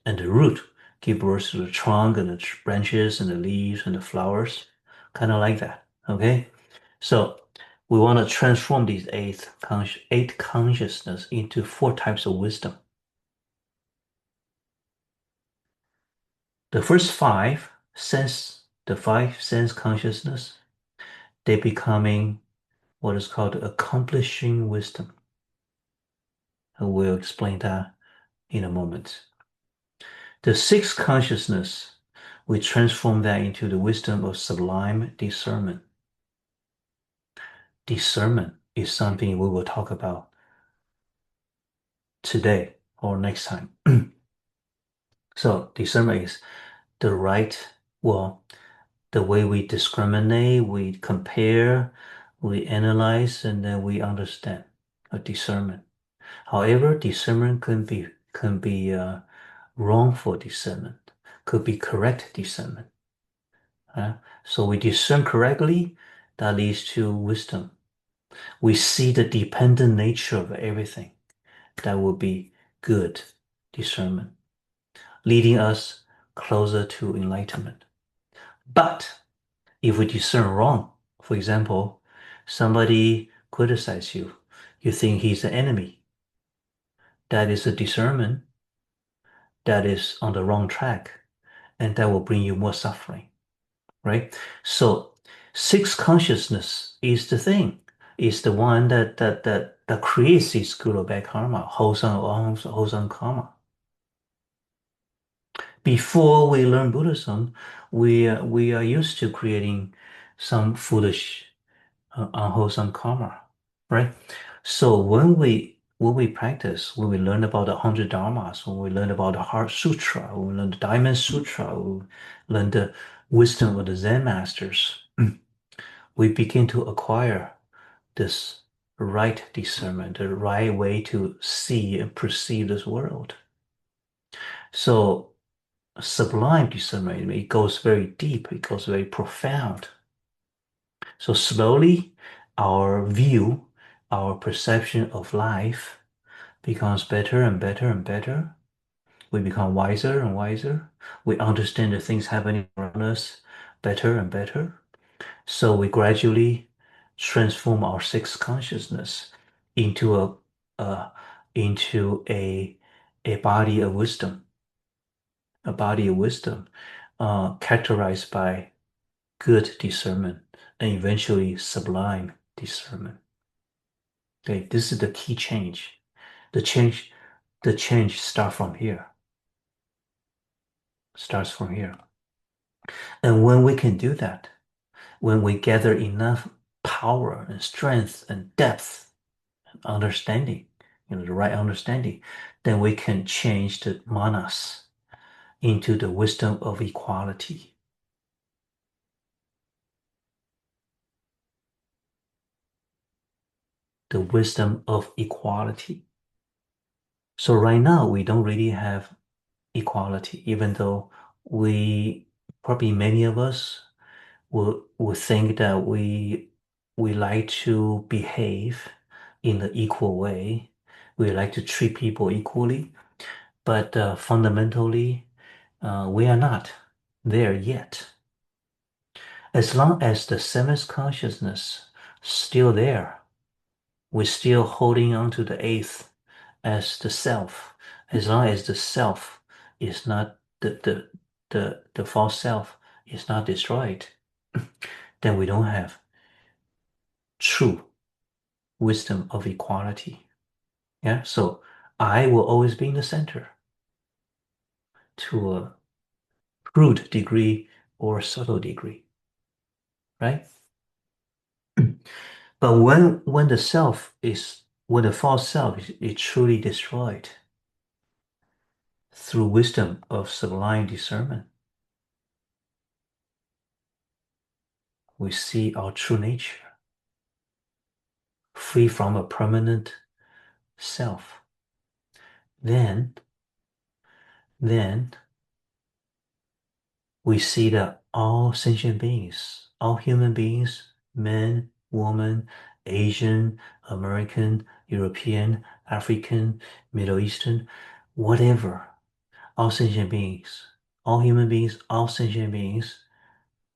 and the root give birth to the trunk and the branches and the leaves and the flowers, kind of like that. Okay, so we want to transform these eight consciousness into 4 types of wisdom. The first 5 the 5 sense consciousness, they becoming what is called accomplishing wisdom. And we'll explain that in a moment. The 6th consciousness, we transform that into the wisdom of sublime discernment. Discernment is something we will talk about today or next time. So discernment is the way we discriminate, we compare, we analyze, and then we understand a discernment. However, discernment can be wrongful discernment, could be correct discernment. So we discern correctly, that leads to wisdom. We see the dependent nature of everything. That will be good discernment, leading us closer to enlightenment. But if we discern wrong, for example, somebody criticizes you, you think he's an enemy. That is a discernment that is on the wrong track, and that will bring you more suffering, right? So 6th consciousness is the thing, is the one that creates this good or bad karma, wholesome karma. Before we learn Buddhism, we are used to creating some foolish, unwholesome karma, right? So when we practice, when we learn about the 100 Dharmas, when we learn about the Heart Sutra, when we learn the Diamond Sutra, we learn the wisdom of the Zen masters, we begin to acquire this right discernment, the right way to see and perceive this world. So sublime discernment, it goes very deep, it goes very profound. So slowly, our view, our perception of life becomes better and better and better. We become wiser and wiser. We understand the things happening around us better and better. So we gradually transform our 6th consciousness into a body of wisdom, characterized by good discernment and eventually sublime discernment. Okay, this is the key change. The change starts from here. And when we can do that, when we gather enough power and strength and depth and understanding, the right understanding, then we can change the manas into the wisdom of equality. The wisdom of equality. So right now, we don't really have equality, even though probably many of us will think that we like to behave in an equal way. We like to treat people equally, but fundamentally, we are not there yet. As long as the 7th consciousness still there, we're still holding on to the 8th as the self. As long as the self is not the false self is not destroyed, then we don't have true wisdom of equality. Yeah, so I will always be in the center to a crude degree or subtle degree, right? But when the false self is truly destroyed through wisdom of sublime discernment, we see our true nature, free from a permanent self. Then we see that all sentient beings, all human beings, men, women, Asian, American, European, African, Middle Eastern, whatever, all sentient beings All human beings, all sentient beings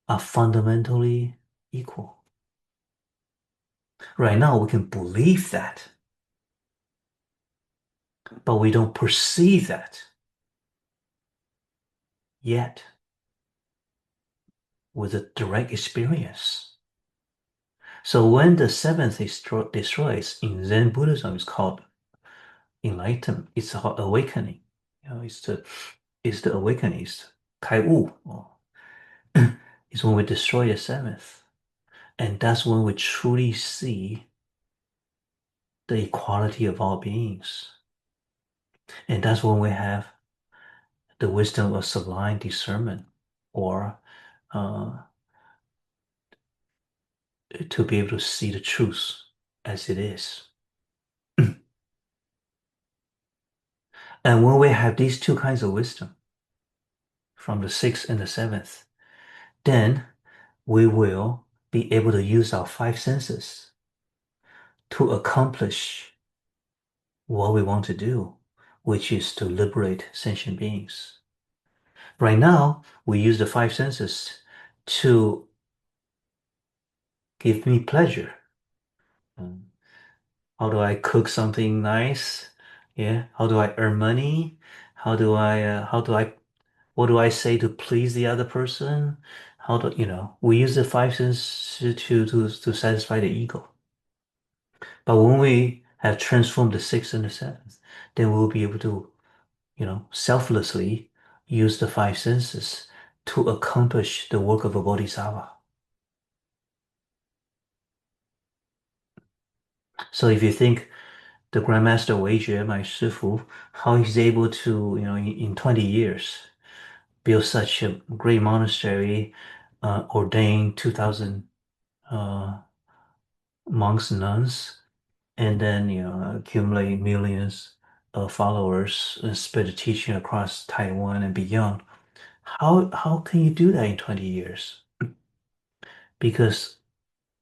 are fundamentally equal. Right now, we can believe that, but we don't perceive that yet with a direct experience. So when the seventh destroys in Zen Buddhism, it's called enlightenment. It's called awakening. It's the awakening. It's 开悟. It's when we destroy the seventh, and that's when we truly see the equality of all beings, and that's when we have the wisdom of sublime discernment, or to be able to see the truth as it is. And when we have these two kinds of wisdom, from the sixth and the seventh, then we will be able to use our five senses to accomplish what we want to do, which is to liberate sentient beings. Right now, we use the five senses to give me pleasure. How do I cook something nice? Yeah. How do I earn money? What do I say to please the other person? We use the five senses to satisfy the ego. But when we have transformed the sixth and the seventh, then we'll be able to, selflessly use the five senses to accomplish the work of a bodhisattva. So if you think the Grandmaster Weijue, my Shifu, how he's able to, in 20 years, build such a great monastery, ordain 2,000 monks and nuns, and then, accumulate millions of followers and spread the teaching across Taiwan and beyond. How can you do that in 20 years? Because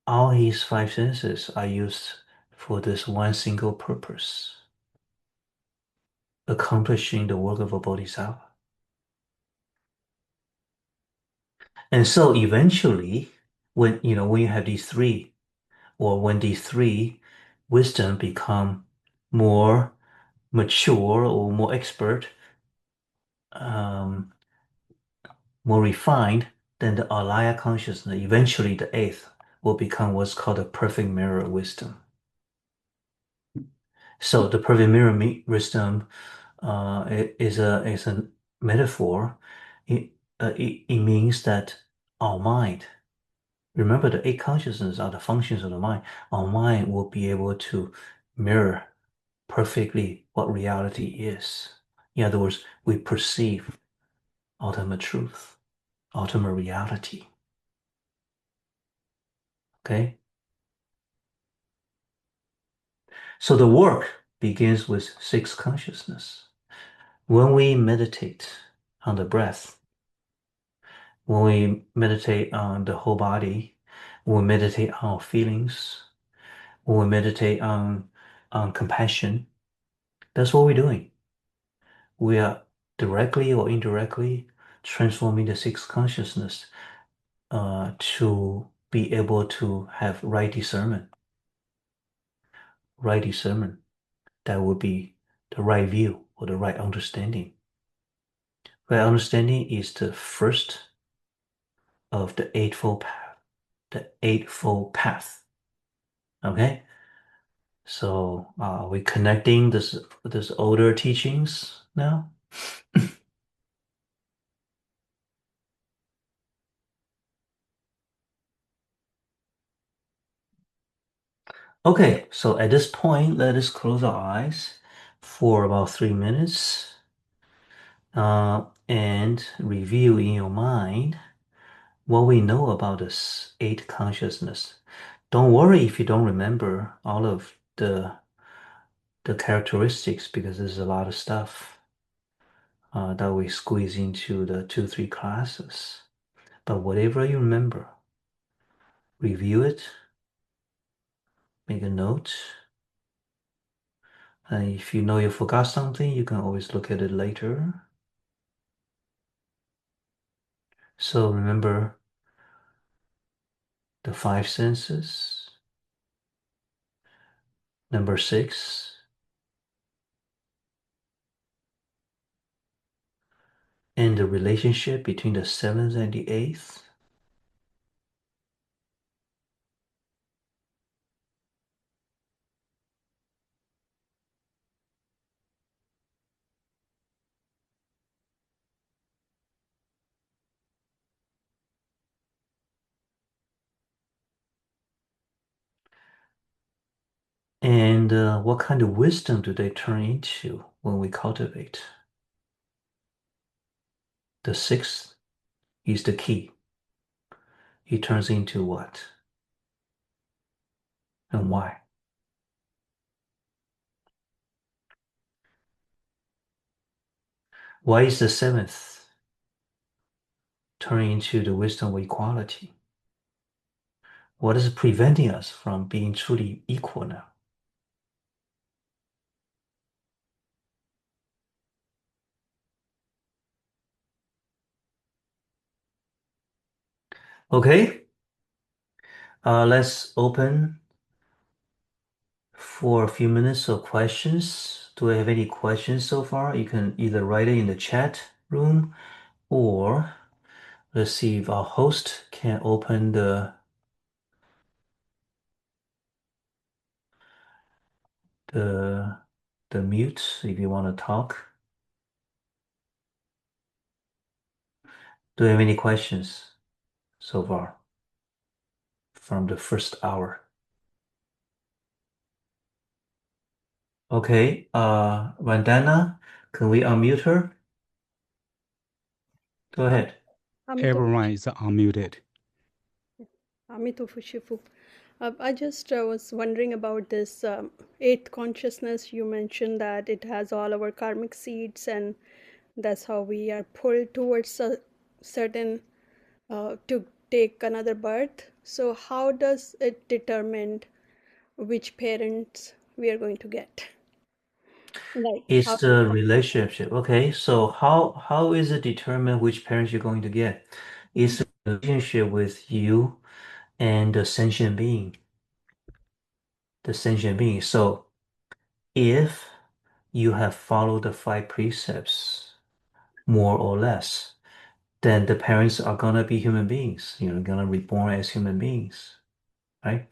all his five senses are used for this one single purpose, accomplishing the work of a bodhisattva. And so eventually, when you have these three, or when these three wisdom become more mature or more expert, more refined, then the alaya consciousness, eventually the eighth, will become what's called a perfect mirror wisdom. So the perfect mirror wisdom is a metaphor. It means that our mind, remember the eight consciousnesses are the functions of the mind. Our mind will be able to mirror perfectly what reality is. In other words, we perceive ultimate truth, ultimate reality. Okay? So the work begins with sixth consciousness. When we meditate on the breath, when we meditate on the whole body, when we meditate on our feelings, when we meditate on compassion, that's what we're doing. We are directly or indirectly transforming the sixth consciousness to be able to have right discernment. Right discernment, that would be the right view or the right understanding. Right understanding is the first of the Eightfold Path. The Eightfold Path. Okay? So we're connecting this older teachings now. Okay, so at this point, let us close our eyes for about 3 minutes and review in your mind what we know about this eight consciousness. Don't worry if you don't remember all of the characteristics, because there's a lot of stuff that we squeeze into the 2-3 classes. But whatever you remember, review it, make a note. And if you know you forgot something, you can always look at it later. So remember the five senses. Number 6, and the relationship between the seventh and the eighth. And what kind of wisdom do they turn into when we cultivate? The sixth is the key. It turns into what? And why? Why is the seventh turning into the wisdom of equality? What is preventing us from being truly equal now? Okay, let's open for a few minutes of questions. Do I have any questions so far? You can either write it in the chat room, or let's see if our host can open the the mute if you want to talk. Do you have any questions so far from the first hour? Okay, Vandana, can we unmute her? Go ahead. Everyone is unmuted. Jiahhu Shifu. I just was wondering about this eighth consciousness. You mentioned that it has all our karmic seeds, and that's how we are pulled towards a certain to take another birth. So, how does it determine which parents we are going to get? Like, It's how the relationship. Okay, so how is it determined which parents you're going to get? It's the relationship with you and the sentient being. The sentient being. So if you have followed the five precepts more or less, then the parents are gonna be human beings. You're gonna be born as human beings, right?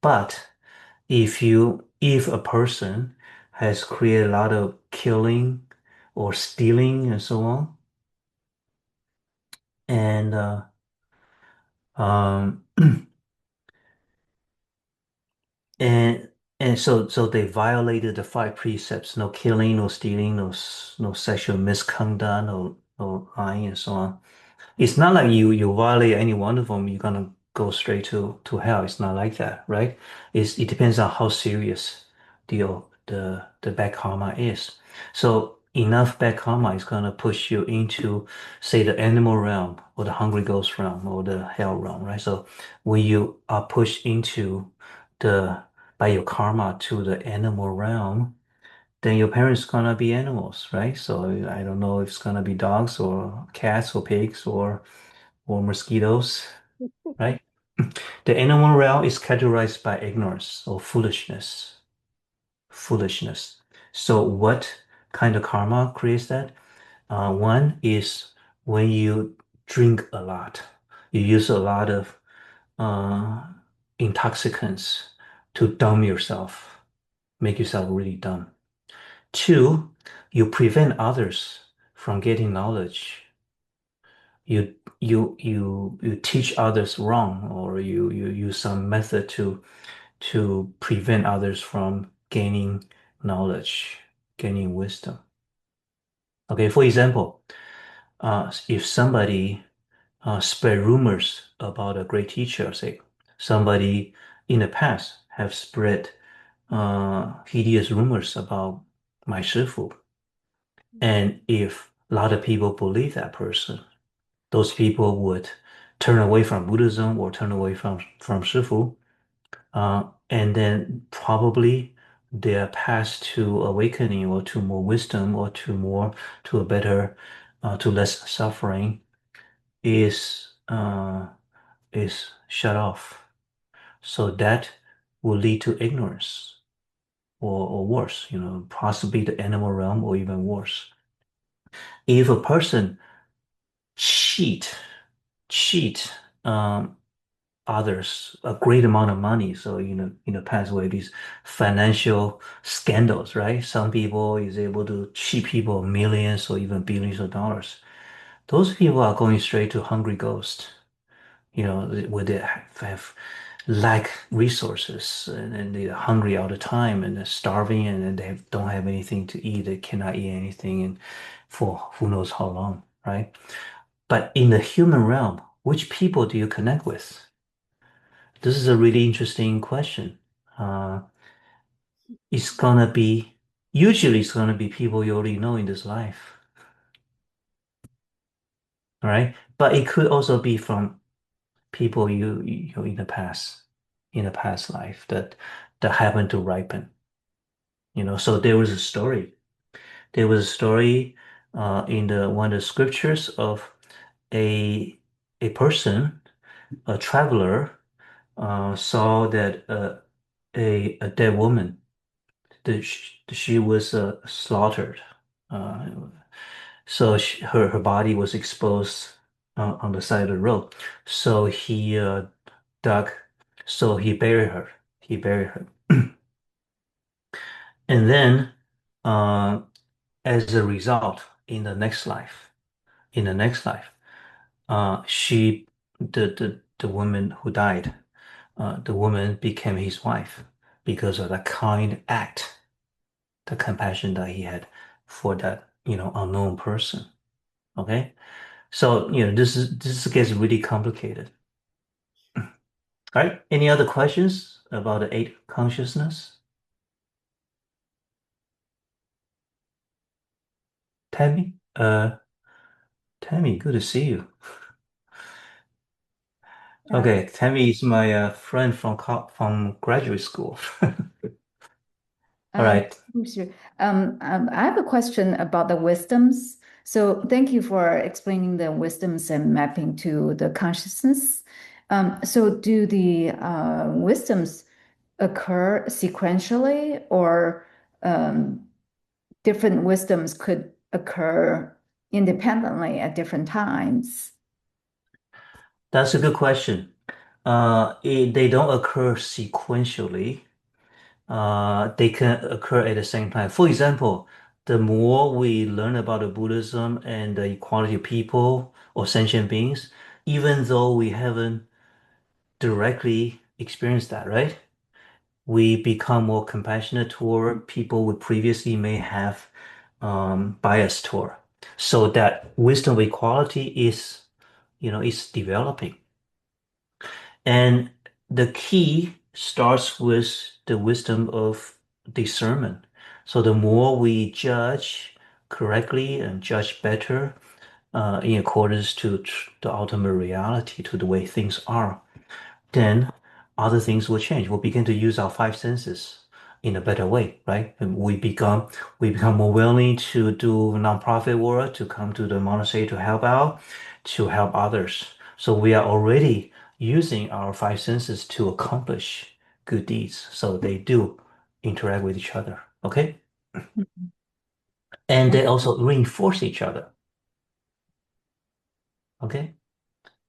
But if a person has created a lot of killing or stealing and so on, and um and so they violated the five precepts: no killing, no stealing, no sexual misconduct, no lying, and so on. It's not like you violate any one of them, you're gonna go straight to hell. It's not like that, right? It depends on how serious the bad karma is. So enough bad karma is gonna push you into, say, the animal realm or the hungry ghost realm or the hell realm, right? So when you are pushed into the by your karma to the animal realm, then your parents gonna be animals, right? So I don't know if it's gonna be dogs or cats or pigs or mosquitoes, right? The animal realm is categorized by ignorance or foolishness. Foolishness. So what kind of karma creates that? One is when you drink a lot, you use a lot of uh, intoxicants to dumb yourself, make yourself really dumb. Two, you prevent others from getting knowledge. You teach others wrong, or you use some method to prevent others from gaining knowledge, gaining wisdom. Okay, for example, if somebody spread rumors about a great teacher, say somebody in the past have spread hideous rumors about my Shifu, and if a lot of people believe that person, those people would turn away from Buddhism or turn away from Shifu, and then probably their path to awakening or to more wisdom or to a better, to less suffering is shut off. So that will lead to ignorance or worse, possibly the animal realm or even worse. If a person cheat um, others a great amount of money. So, in the past way, these financial scandals, right? Some people is able to cheat people millions or even billions of dollars. Those people are going straight to hungry ghost, where they have lack resources and they're hungry all the time and they're starving and then they don't have anything to eat. They cannot eat anything and for who knows how long, right? But in the human realm, which people do you connect with? This is a really interesting question. Uh, it's gonna be usually it's gonna be people you already know in this life, all right? But it could also be from people you know in the past life that happened to ripen. So there was a story. There was a story in the one of the scriptures of a a person, a traveler, saw that a dead woman she was slaughtered. Uh, so her body was exposed on the side of the road. So he dug, so he buried her. He buried her. And then, uh, as a result, in the next life, the woman who died, the woman became his wife because of the kind act, the compassion that he had for that, unknown person. Okay. So, this gets really complicated. All right. Any other questions about the eight consciousness? Tammy? Tammy, good to see you. Okay, Tammy is my friend from graduate school. All right. Sure. I have a question about the wisdoms. So thank you for explaining the wisdoms and mapping to the consciousness. So do the wisdoms occur sequentially, or different wisdoms could occur independently at different times? That's a good question. They don't occur sequentially. They can occur at the same time. For example, the more we learn about the Buddhism and the equality of people or sentient beings, even though we haven't directly experienced that, right? We become more compassionate toward people we previously may have bias toward. So that wisdom of equality is developing. And the key starts with the wisdom of discernment. So the more we judge correctly and judge better in accordance to the ultimate reality, to the way things are, then other things will change. We'll begin to use our five senses in a better way, right? And we become more willing to do nonprofit work, to come to the monastery to help out, to help others. So we are already using our five senses to accomplish good deeds. So they do interact with each other, okay? And they also reinforce each other, okay?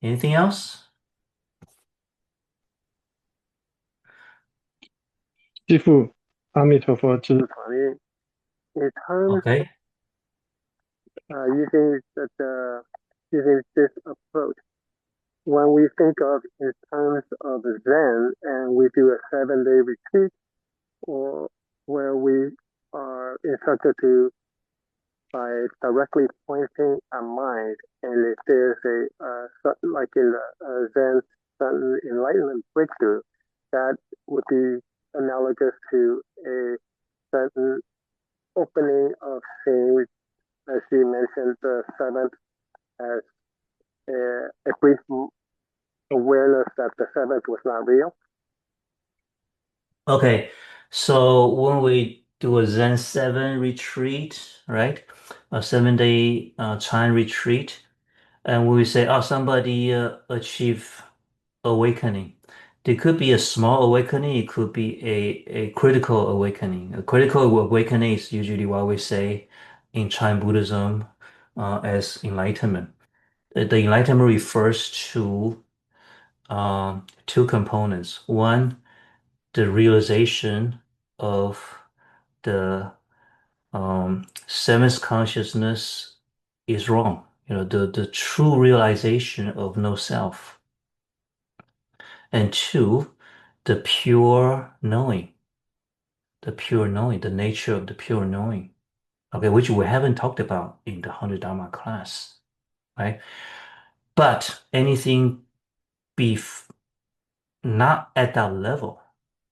Anything else? 师父，阿弥陀佛，知法令。In terms Okay. using this approach, when we think of in terms of Zen and we do a 7-day retreat, or where we are instructed to by directly pointing a mind, and if there's like in the Zen sudden enlightenment breakthrough, that would be analogous to a sudden opening of seeing, as you mentioned, the seventh as a brief awareness that the seventh was not real. Okay, so when we do a Zen 7 retreat, right? A 7-day Chan retreat, And when we say, oh, somebody achieve awakening, there could be a small awakening, it could be a critical awakening. A critical awakening is usually what we say in Chinese Buddhism as enlightenment. The enlightenment refers to two components. One, the realization of the seventh consciousness is wrong. The true realization of no self. And two, the pure knowing, the nature of the pure knowing, okay, which we haven't talked about in the Hundred Dharma class, right? But anything not at that level.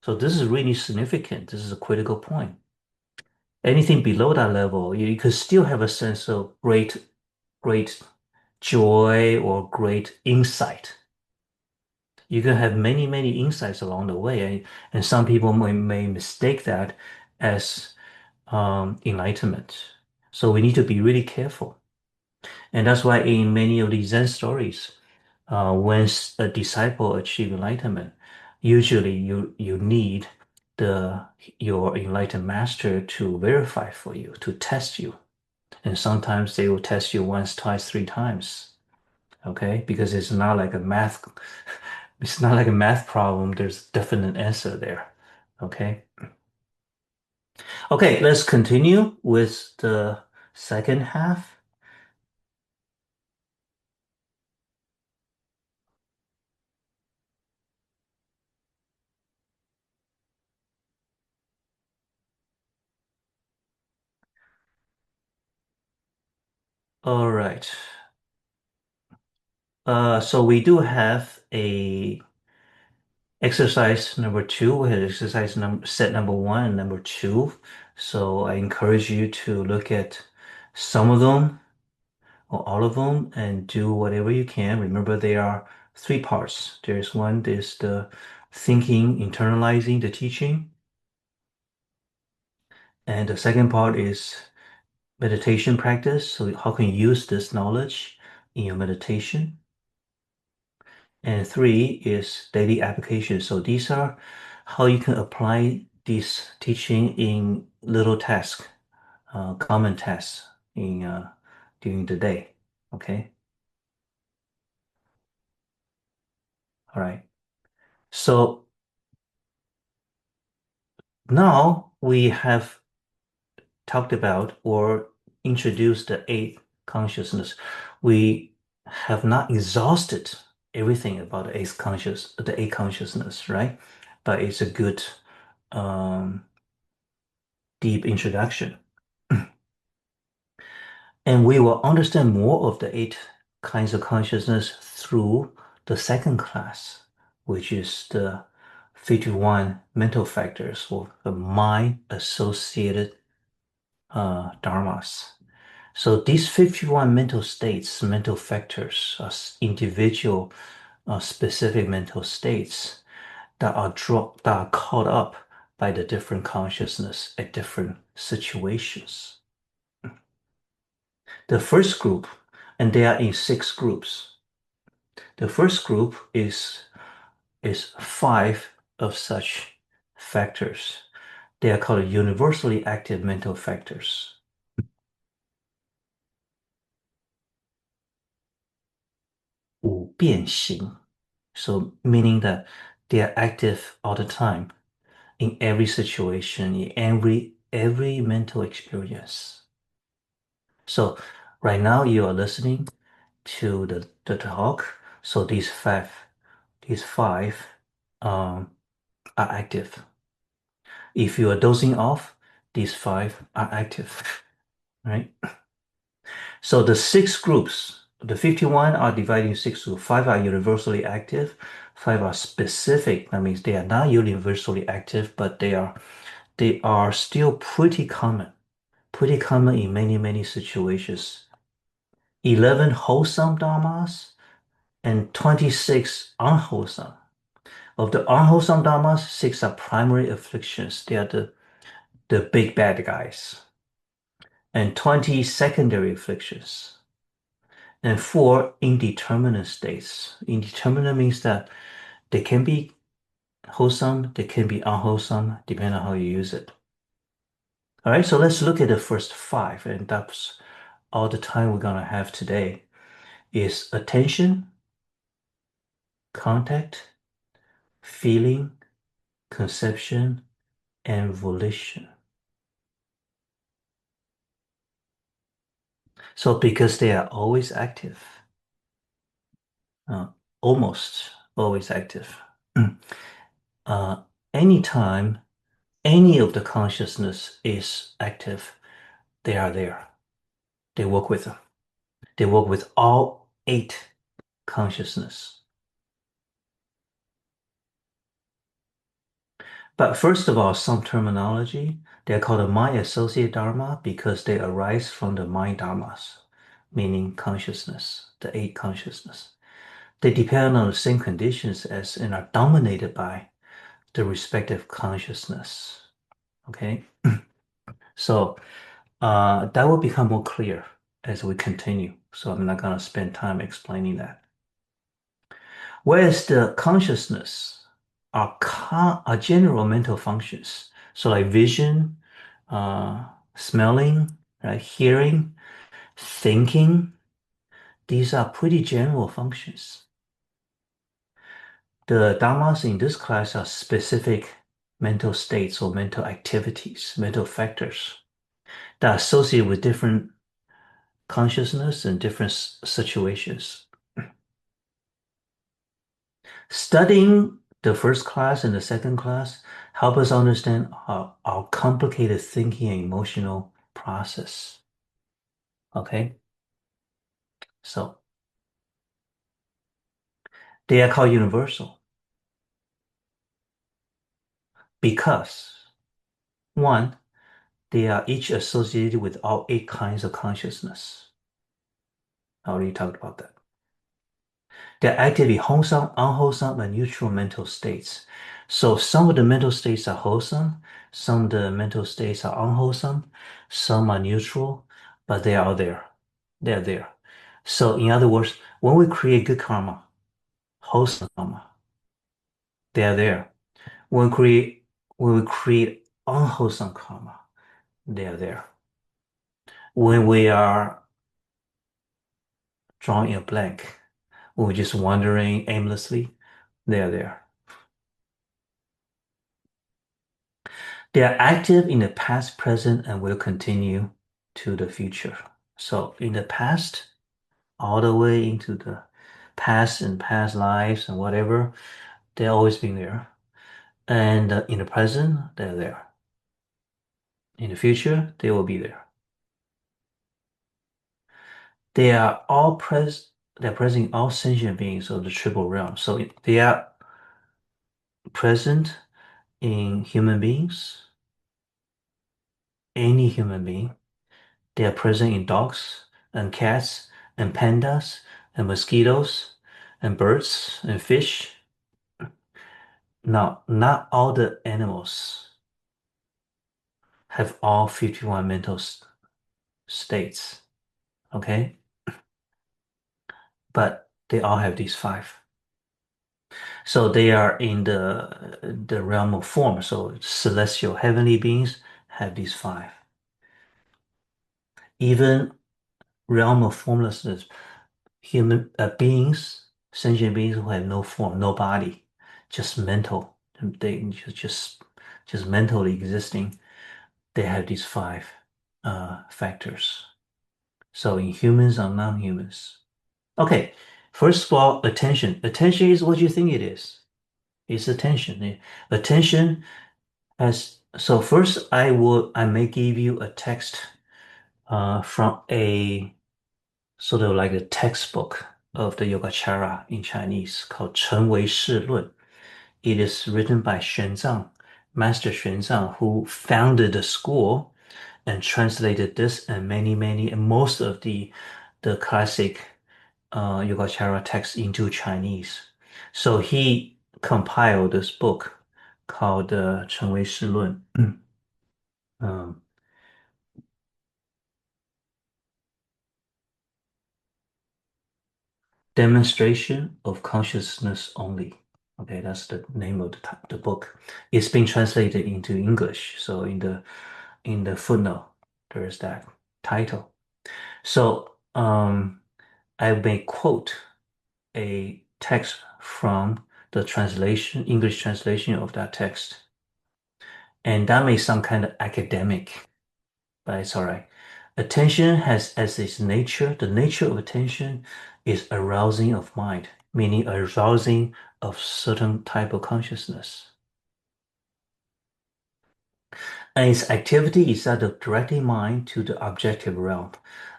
So this is really significant. This is a critical point. Anything below that level, you could still have a sense of great joy or great insight. You can have many, many insights along the way, and some people may mistake that as enlightenment. So we need to be really careful. And that's why in many of these Zen stories, when a disciple achieves enlightenment, usually you need your enlightened master to verify for you, to test you. And sometimes they will test you once, twice, three times. Okay? Because it's not like a math problem. There's a definite answer there. Okay? Okay, let's continue with the second half. All right. So we do have a exercise number 2. We had set number 1 and number 2. So I encourage you to look at some of them or all of them and do whatever you can. Remember, there are 3 parts. There's the thinking, internalizing the teaching. And the second part is meditation practice. So how can you use this knowledge in your meditation? And 3 is daily application. So these are how you can apply this teaching in little tasks, common tasks during the day. Okay. All right. So now we have talked about or introduced the 8th consciousness. We have not exhausted everything about the 8th consciousness, right? But it's a good deep introduction. And we will understand more of the 8 kinds of consciousness through the second class, which is the 51 mental factors or the mind-associated dharmas. So these 51 mental states, mental factors, are individual specific mental states that are caught up by the different consciousness at different situations. The first group, and they are in 6 groups. The first group is 5 of such factors. They are called universally active mental factors. 五变形. So meaning that they are active all the time in every situation, in every mental experience. So right now you are listening to the talk. So these five are active. If you are dozing off, these 5 are active, right? So the 6 groups, the 51 are divided in 6 groups. 5 are universally active, 5 are specific. That means they are not universally active, but they are still pretty common in many, many situations. 11 wholesome dharmas and 26 unwholesome. Of the unwholesome dharmas, 6 are primary afflictions. They are the big bad guys. And 20 secondary afflictions. and 4 indeterminate states. Indeterminate means that they can be wholesome, they can be unwholesome, depending on how you use it. All right, so let's look at the first 5, and that's all the time we're gonna have today is attention, contact, feeling, conception, and volition. So because they are always active, almost always active, anytime any of the consciousness is active, they are there. They work with them. They work with all 8 consciousness. But first of all, some terminology, they're called the mind-associated Dharma because they arise from the mind Dharmas, meaning consciousness, the 8 consciousness. They depend on the same conditions as and are dominated by the respective consciousness. Okay? So that will become more clear as we continue. So I'm not going to spend time explaining that. Whereas the consciousness are general mental functions. So like vision, smelling, right, hearing, thinking, these are pretty general functions. The dharmas in this class are specific mental states or mental activities, mental factors that are associated with different consciousness and different situations. Studying the first class and the second class help us understand our complicated thinking and emotional process. Okay? So, they are called universal because, 1, they are each associated with all 8 kinds of consciousness. I already talked about that. They're actively wholesome, unwholesome, and neutral mental states. So some of the mental states are wholesome, some of the mental states are unwholesome, some are neutral, but they are there. They're there. So in other words, when we create good karma, wholesome karma, they are there. When we create unwholesome karma, they are there. When we are drawing a blank, when we're just wandering aimlessly, they are there. They are active in the past, present, and will continue to the future. So in the past, all the way into the past and past lives and whatever, they've always been there. And in the present, they're there. In the future, they will be there. They are all they're present in all sentient beings of the triple realm. So they are present in human beings, any human being. They are present in dogs and cats and pandas and mosquitoes and birds and fish. Now, not all the animals have all 51 mental states, okay? But they all have these 5. So they are in the realm of form. So celestial heavenly beings have these 5. Even realm of formlessness, human beings, sentient beings who have no form, no body, just mental, they just mentally existing, they have these 5 factors. So in humans and non-humans. Okay, first of all, attention. Attention is what you think it is. It's attention. Attention has, so first I may give you a text from a sort of like a textbook of the Yogacara in Chinese called 成为世论. It is written by Xuanzang, Master Xuanzang, who founded the school and translated this and most of the classic Yogacara texts into Chinese. So he compiled this book called 成为世论. um, Demonstration of Consciousness Only. Okay, that's the name of the book. It's been translated into English. So in the footnote, there's that title. So I may quote a text from the English translation of that text. And that may sound kind of academic, but it's all right. Attention has as its nature, the nature of attention is arousing of mind, meaning arousing of certain type of consciousness. And its activity is that of directing mind to the objective realm,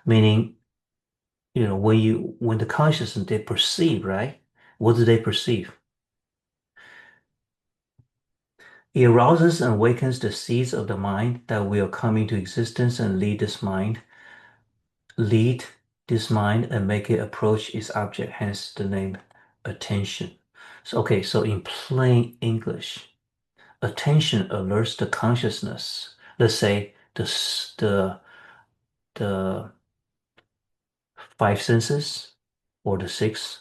meaning, when the consciousness, they perceive, right? What do they perceive? It arouses and awakens the seeds of the mind that will come into existence and lead this mind and make it approach its object, hence the name attention. So in plain English, attention alerts the consciousness, let's say the five senses or the six,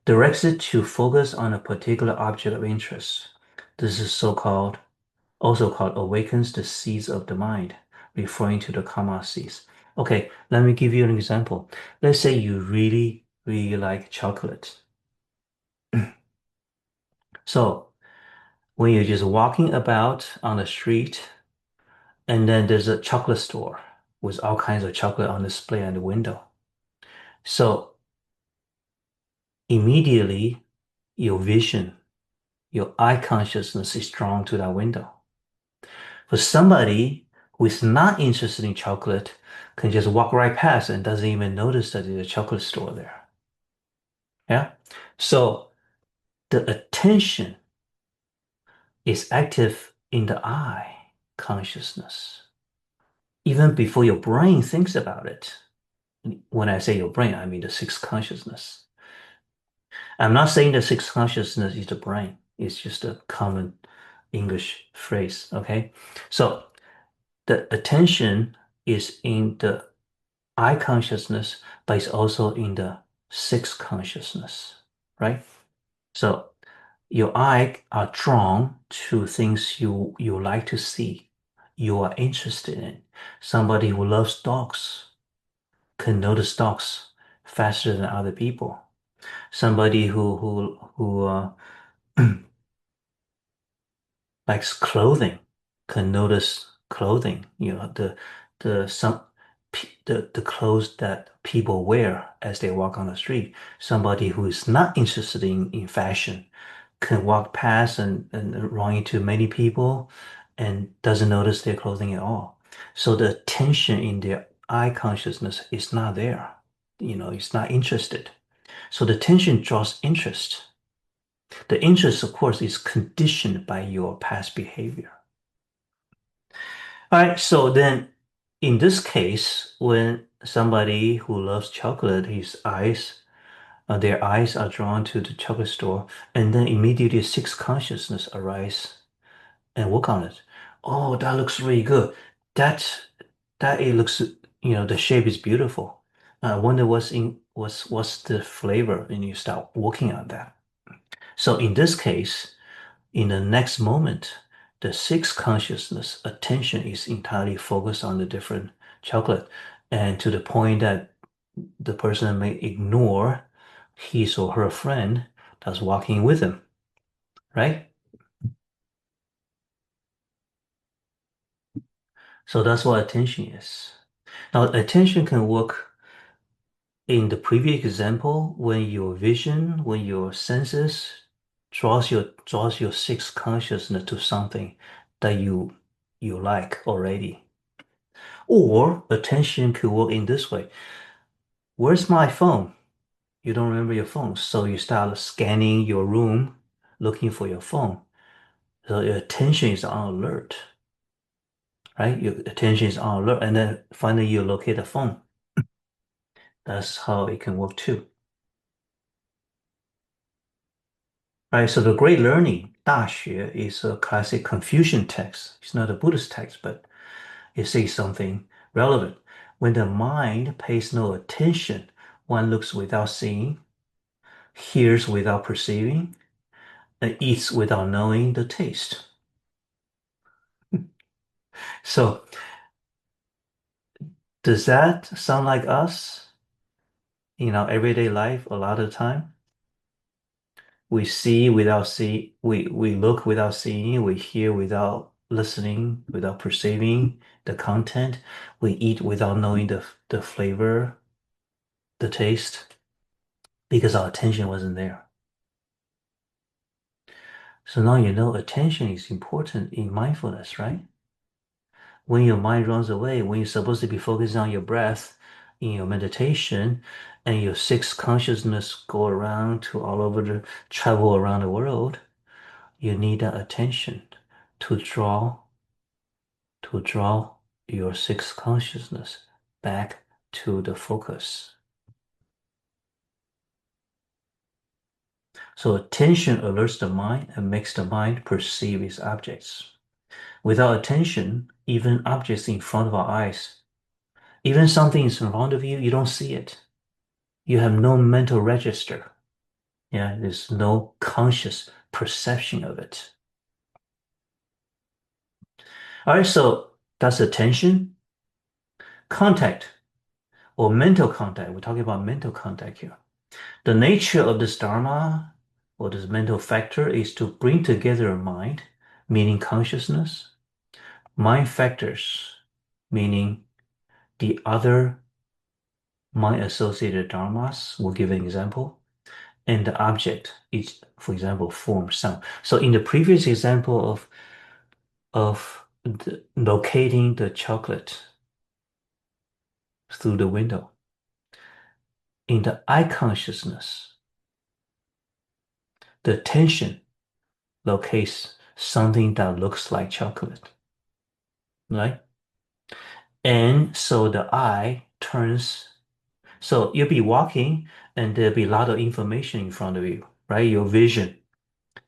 directs it to focus on a particular object of interest. This is also called awakens the seeds of the mind, referring to the karma seeds. Okay, let me give you an example. Let's say you really, really like chocolate. So when you're just walking about on the street, and then there's a chocolate store with all kinds of chocolate on display on the window. So immediately your vision, your eye consciousness is drawn to that window. For somebody who is not interested in chocolate can just walk right past and doesn't even notice that there's a chocolate store there. Yeah? So the attention is active in the eye consciousness. Even before your brain thinks about it. When I say your brain, I mean the sixth consciousness. I'm not saying the sixth consciousness is the brain. It's just a common English phrase, okay? So the attention is in the eye consciousness, but it's also in the sixth consciousness, right? So your eye are drawn to things you like to see, you are interested in. Somebody who loves dogs can notice dogs faster than other people. Somebody who likes clothing can notice clothing. The clothes that people wear as they walk on the street. Somebody who is not interested in fashion can walk past and run into many people and doesn't notice their clothing at all. So the attention in their eye consciousness is not there. It's not interested. So the attention draws interest. The interest, of course, is conditioned by your past behavior. All right, so then in this case, when somebody who loves chocolate, their eyes are drawn to the chocolate store, and then immediately sixth consciousness arise and work on it. Oh, that looks really good. It looks, the shape is beautiful. I wonder what's the flavor, and you start working on that. So in this case, in the next moment, the sixth consciousness attention is entirely focused on the different chocolate, and to the point that the person may ignore his or her friend that's walking with him, right? So that's what attention is. Now, attention can work in the previous example when your senses draws your sixth consciousness to something that you like already. Or attention could work in this way. Where's my phone? You don't remember your phone, so you start scanning your room looking for your phone. So your attention is on alert, right? Your attention is on alert, and then finally you locate the phone. That's how it can work too. All right, so the Great Learning, 大学, is a classic Confucian text. It's not a Buddhist text, but it says something relevant. When the mind pays no attention, one looks without seeing, hears without perceiving, and eats without knowing the taste. So, does that sound like us in our everyday life a lot of time? We see without see, we look without seeing, we hear without listening, without perceiving the content, we eat without knowing the flavor, the taste, because our attention wasn't there. So now you know attention is important in mindfulness, right? When your mind runs away, when you're supposed to be focused on your breath in your meditation, and your sixth consciousness go around to all over the travel around the world, you need that attention to draw your sixth consciousness back to the focus. So attention alerts the mind and makes the mind perceive its objects. Without attention, even objects in front of our eyes, even something is in front of you, you don't see it. You have no mental register. Yeah, there's no conscious perception of it. All right, so that's attention. Contact or mental contact. We're talking about mental contact here. The nature of this Dharma or this mental factor is to bring together a mind, meaning consciousness, mind factors, meaning the other mind-associated dharmas. We'll give an example. And the object is, for example, form, sound. So in the previous example of locating the chocolate through the window, in the eye consciousness, the attention locates something that looks like chocolate, right? And so the eye turns, so you'll be walking and there'll be a lot of information in front of you, right? Your vision,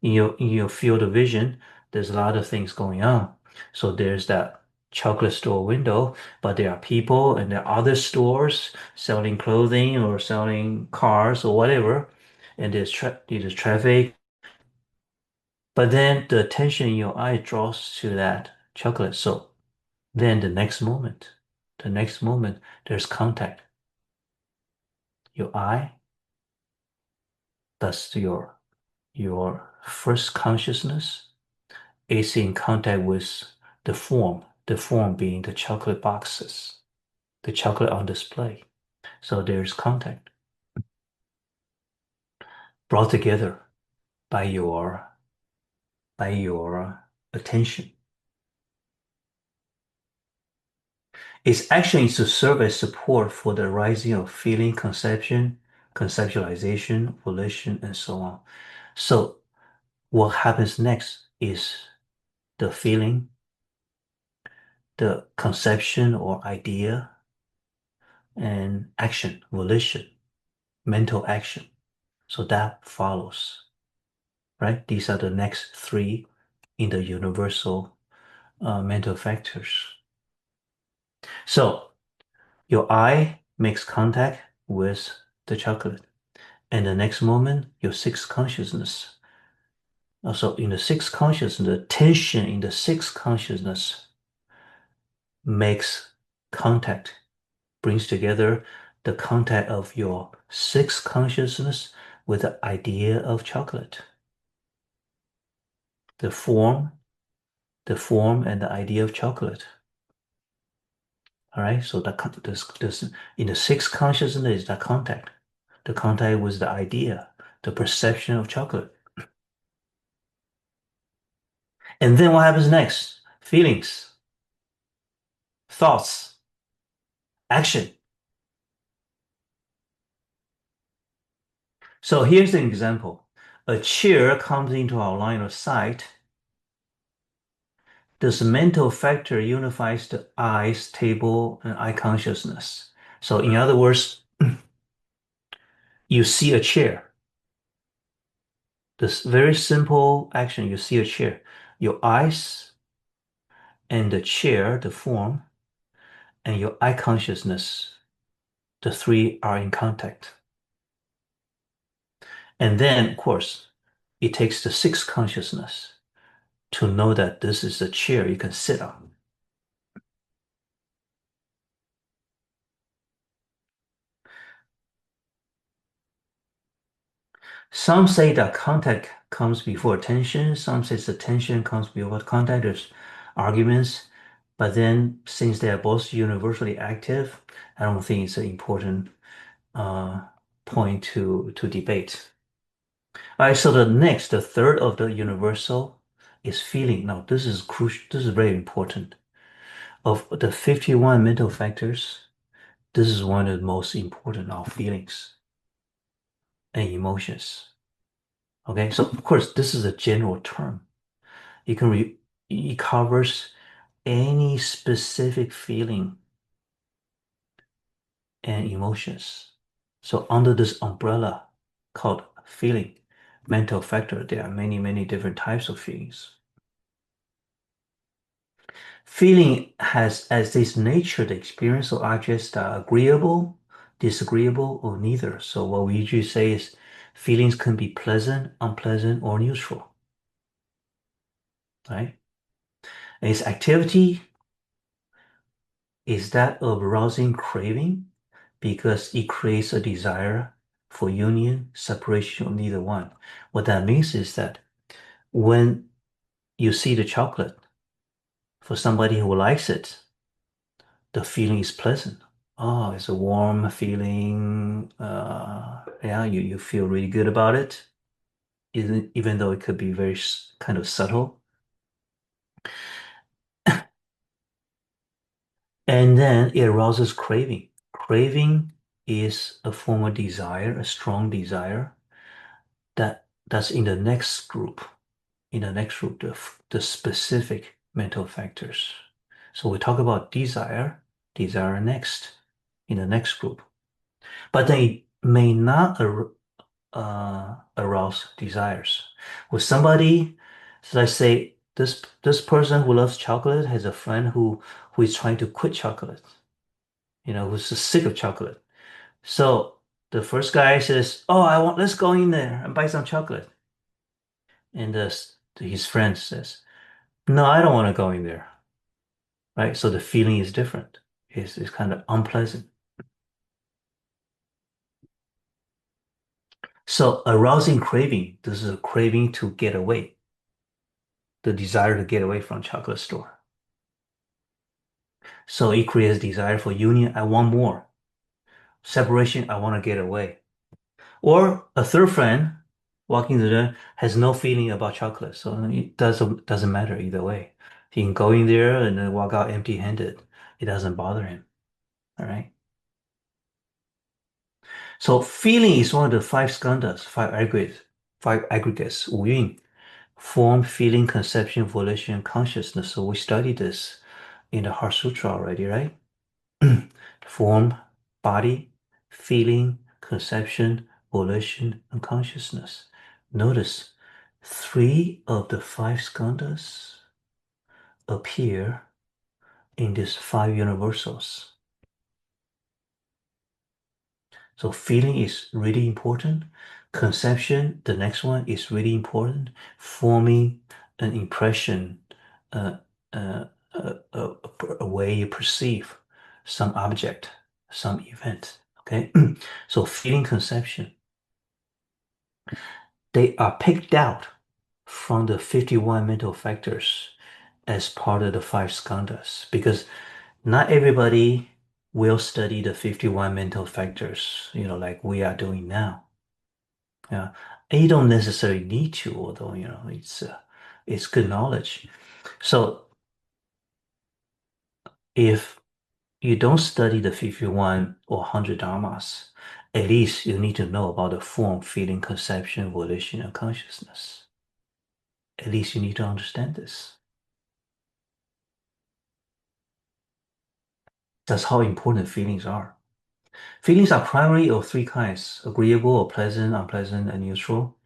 in your field of vision, there's a lot of things going on. So there's that chocolate store window, but there are people and there are other stores selling clothing or selling cars or whatever, and there's traffic. But then the attention in your eye draws to that chocolate. So then the next moment, there's contact. Your eye, that's your first consciousness, is in contact with the form being the chocolate boxes, the chocolate on display. So there's contact brought together by your attention. Its action is to serve as support for the arising of feeling, conception, conceptualization, volition, and so on. So what happens next is the feeling, the conception or idea, and action, volition, mental action. So that follows, right? These are the next three in the universal mental factors. So your eye makes contact with the chocolate. And the next moment, your sixth consciousness. Also, in the sixth consciousness, the tension in the sixth consciousness makes contact, brings together the contact of your sixth consciousness with the idea of chocolate. The form and the idea of chocolate. All right, so this in the sixth consciousness is the contact with the idea, the perception of chocolate. And then what happens next? Feelings, thoughts, action. So here's an example. A chair comes into our line of sight. This mental factor unifies the eyes, table, and eye consciousness. So in other words, you see a chair. This very simple action, you see a chair. Your eyes and the chair, the form, and your eye consciousness, the three are in contact. And then, of course, it takes the sixth consciousness to know that this is a chair you can sit on. Some say that contact comes before attention. Some say attention comes before contact. There's arguments. But then, since they are both universally active, I don't think it's an important point to debate. All right, so the third of the universal is feeling. Now, this is crucial. This is very important. Of the 51 mental factors, this is one of the most important of feelings and emotions. Okay, so of course, this is a general term. It covers any specific feeling and emotions. So under this umbrella called feeling, mental factor, there are many, many different types of feelings. Feeling has as its nature the experience of objects that are agreeable, disagreeable, or neither. So what we usually say is feelings can be pleasant, unpleasant, or neutral. Right? And its activity is that of arousing craving because it creates a desire for union, separation, or neither one. What that means is that when you see the chocolate, for somebody who likes it, the feeling is pleasant. Oh, it's a warm feeling. Yeah, you feel really good about it, even though it could be very kind of subtle. And then it arouses craving. Craving is a form of desire, a strong desire that's in the next group. In the next group, the specific mental factors. So we talk about desire next, in the next group. But they may not arouse desires. With somebody, so let's say this person who loves chocolate has a friend who is trying to quit chocolate, who's just sick of chocolate. So the first guy says, "Oh, let's go in there and buy some chocolate." And his friend says, "No, I don't want to go in there." Right? So the feeling is different. It's kind of unpleasant. So arousing craving, this is a craving to get away. The desire to get away from chocolate store. So it creates desire for union. I want more. Separation. I want to get away. Or a third friend walking to the has no feeling about chocolate, so it doesn't matter either way. He can go in there and then walk out empty-handed. It doesn't bother him. All right. So feeling is one of the five skandhas, five aggregates, 五蕴, form, feeling, conception, volition, consciousness. So we studied this in the Heart Sutra already, right? Form, body, feeling, conception, volition, and consciousness. Notice 3 of the 5 skandhas appear in these 5 universals. So feeling is really important. Conception, the next one, is really important. Forming an impression, a way you perceive some object, some event. Okay, so feeling, conception, they are picked out from the 51 mental factors as part of the 5 skandhas because not everybody will study the 51 mental factors, like we are doing now. Yeah, and you don't necessarily need to, although it's good knowledge. So if you don't study the 51 or 100 dharmas, at least you need to know about the form, feeling, conception, volition, and consciousness. At least you need to understand this. That's how important feelings are. Feelings are primarily of 3 kinds: agreeable or pleasant, unpleasant, and neutral.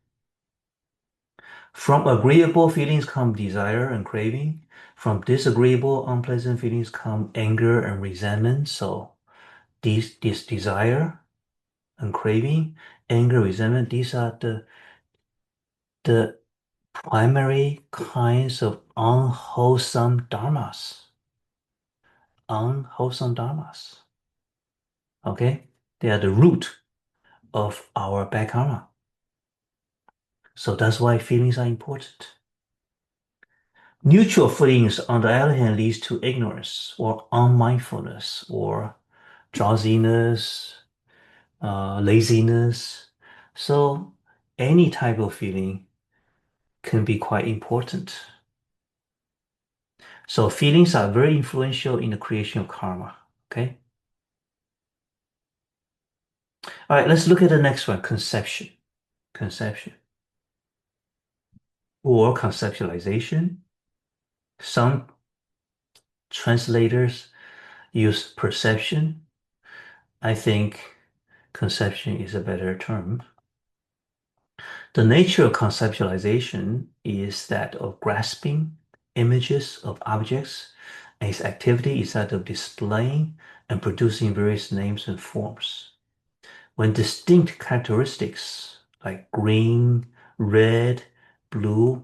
From agreeable feelings come desire and craving. From disagreeable, unpleasant feelings come anger and resentment. So this desire and craving anger, resentment, these are the primary kinds of unwholesome dharmas. Unwholesome dharmas. Okay? They are the root of our bad karma. So that's why feelings are important. Neutral feelings, on the other hand, leads to ignorance or unmindfulness or drowsiness, laziness. So any type of feeling can be quite important. So feelings are very influential in the creation of karma. Okay. All right, let's look at the next one, conception. Conception. Or conceptualization. Some translators use perception. I think conception is a better term. The nature of conceptualization is that of grasping images of objects, and its activity is that of displaying and producing various names and forms. When distinct characteristics like green, red, blue,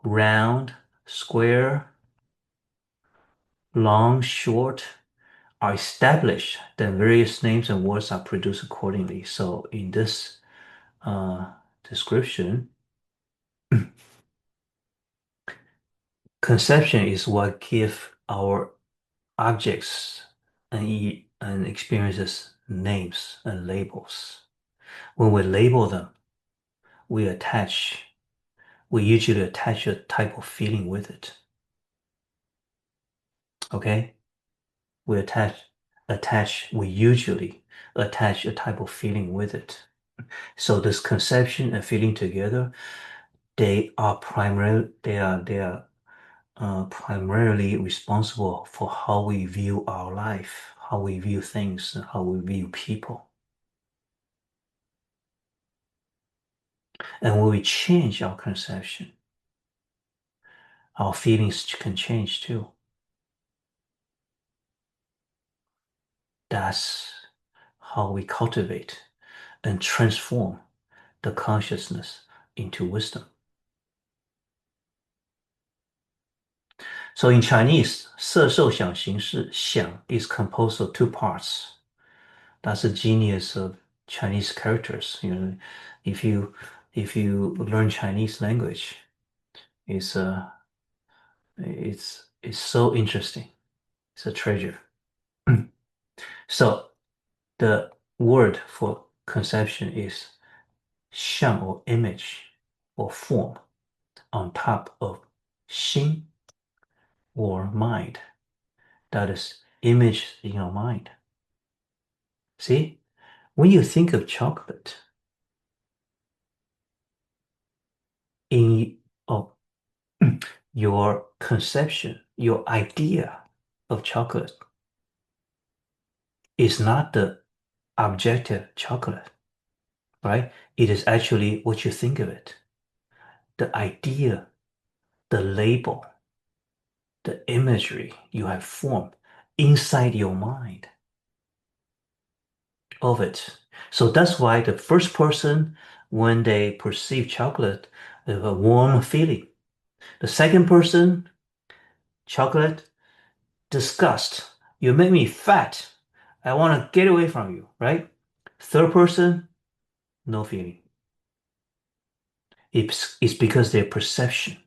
round, square, long, short, are established, then various names and words are produced accordingly. So in this description, conception is what gives our objects and experiences names and labels. When we label them, we usually attach a type of feeling with it. Okay? We usually attach a type of feeling with it. So this conception and feeling together, they are primarily responsible for how we view our life, how we view things, and how we view people. And when we change our conception, our feelings can change too. That's how we cultivate and transform the consciousness into wisdom. So in Chinese, 色受想行识, 想 is composed of two parts. That's the genius of Chinese characters. You know, if you learn Chinese language, it's so interesting. It's a treasure. So the word for conception is 相 or image or form on top of 心 or mind. That is image in your mind. See, when you think of chocolate, your conception, your idea of chocolate is not the objective chocolate, right? It is actually what you think of it. The idea, the label, the imagery you have formed inside your mind of it. So that's why the first person, when they perceive chocolate, they have a warm feeling. The second person, chocolate, disgust. You make me fat. I want to get away from you, right? Third person, no feeling. It's because their perception,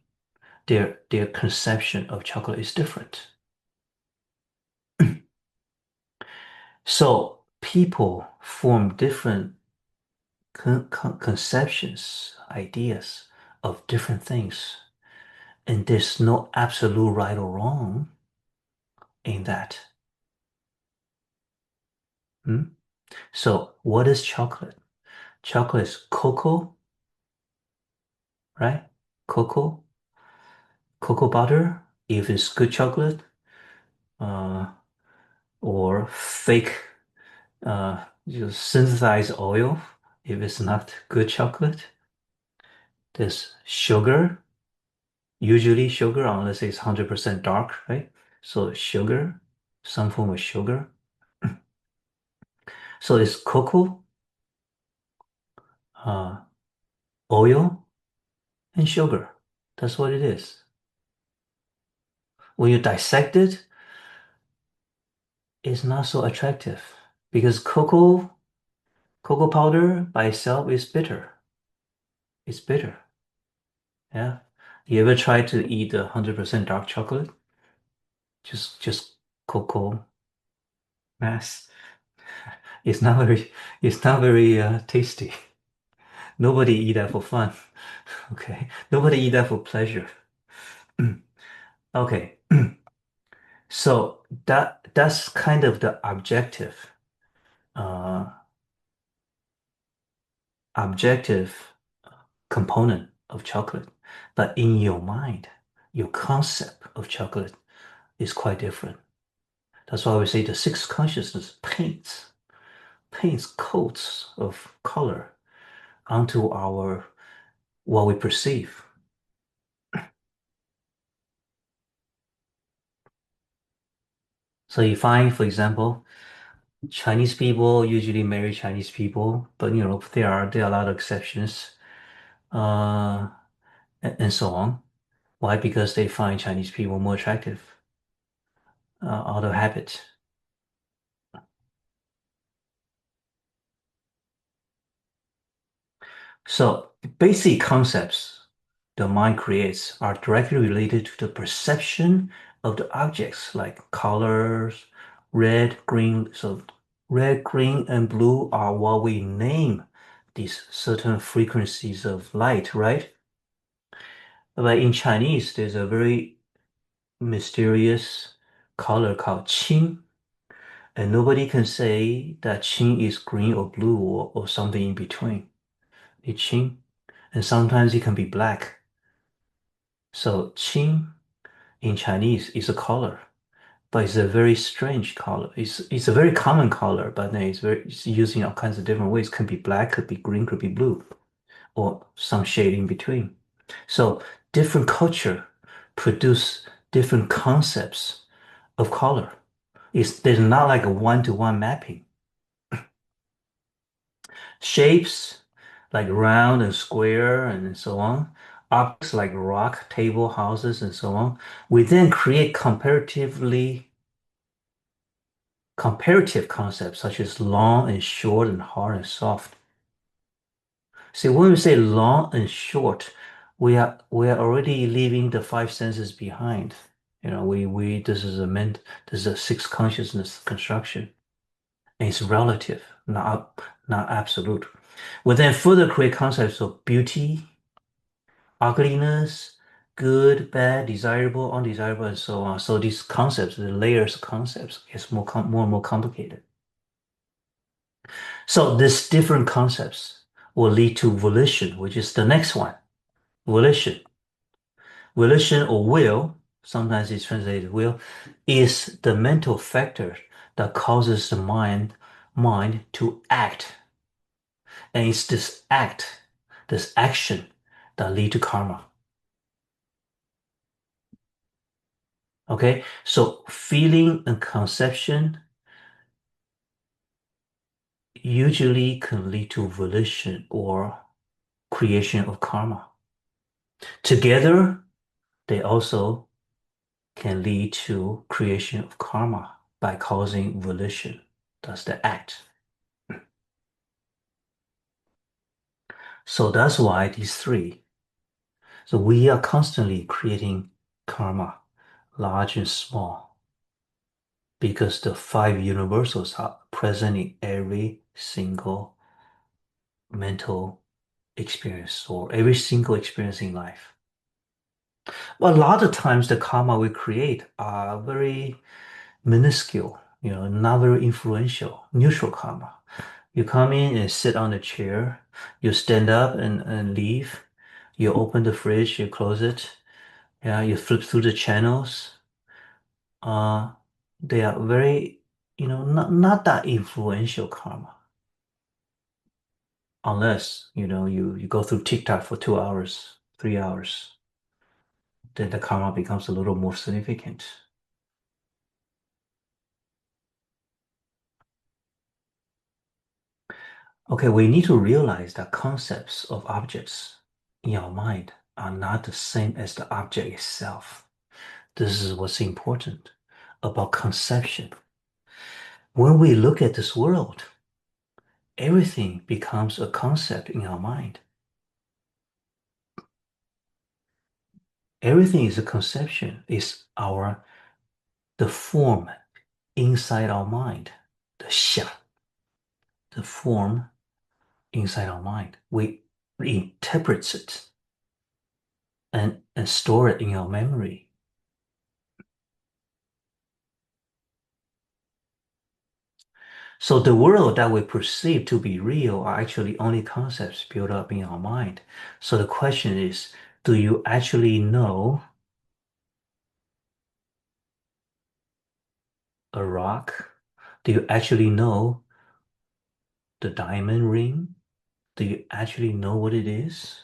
their conception of chocolate is different. So people form different conceptions, ideas of different things. And there's no absolute right or wrong in that. So what is chocolate? Chocolate is cocoa, right? Cocoa butter, if it's good chocolate, or fake synthesized oil, if it's not good chocolate. There's sugar, usually sugar, unless it's 100% dark, right? So sugar, some form of sugar. So it's cocoa, oil and sugar. That's what it is. When you dissect it, it's not so attractive because cocoa powder by itself is bitter. It's bitter. Yeah. You ever try to eat 100% dark chocolate? Just cocoa mass. It's not very tasty. Nobody eat that for fun. Okay. Nobody eat that for pleasure. Okay. So that's kind of the objective component of chocolate. But in your mind, your concept of chocolate is quite different. That's why we say the sixth consciousness paints coats of color onto what we perceive. So you find, for example, Chinese people usually marry Chinese people, but there are a lot of exceptions, and so on. Why? Because they find Chinese people more attractive out of habit. So basic concepts the mind creates are directly related to the perception of the objects like colors, red, green. So red, green, and blue are what we name these certain frequencies of light, right? But in Chinese, there's a very mysterious color called qing, and nobody can say that qing is green or blue or something in between. It's qing, and sometimes it can be black. So qing in Chinese is a color, but it's a very strange color. It's a very common color, but then it's used in all kinds of different ways. Could be black, could be green, could be blue, or some shade in between. So different culture produce different concepts of color. There's not like a one-to-one mapping. Shapes like round and square and so on. Objects like rock, table, houses, and so on. We then create comparative concepts such as long and short and hard and soft. See, when we say long and short, we are already leaving the five senses behind. This is a sixth consciousness construction. And it's relative, not absolute. We then further create concepts of beauty, ugliness, good, bad, desirable, undesirable, and so on. So these concepts, the layers of concepts, is more and more complicated. So these different concepts will lead to volition, which is the next one. Volition. Volition or will, sometimes it's translated will, is the mental factor that causes the mind to act. And it's this action that lead to karma. Okay, so feeling and conception usually can lead to volition or creation of karma. Together, they also can lead to creation of karma by causing volition. That's the act. So that's why these three. So we are constantly creating karma, large and small, because the five universals are present in every single mental experience or every single experience in life. But a lot of times the karma we create are very minuscule, not very influential, neutral karma. You come in and sit on the chair, you stand up and leave, you open the fridge, you close it, yeah, you flip through the channels. They are very, not that influential karma. Unless, you go through TikTok for 2 hours, 3 hours, then the karma becomes a little more significant. Okay, we need to realize that concepts of objects in our mind are not the same as the object itself. This is what's important about conception. When we look at this world, everything becomes a concept in our mind. Everything is a conception, is the form inside our mind, the form inside our mind. We interpret it and store it in our memory. So the world that we perceive to be real are actually only concepts built up in our mind. So the question is, do you actually know a rock? Do you actually know the diamond ring? Do you actually know what it is?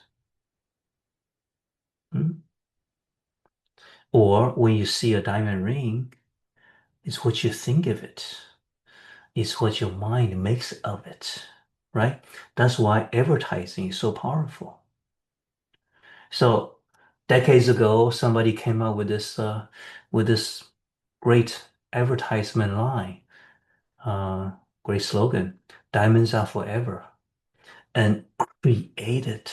Or when you see a diamond ring, it's what you think of it. It's what your mind makes of it, right? That's why advertising is so powerful. So decades ago, somebody came up with this great advertisement line, great slogan, "Diamonds are forever," and created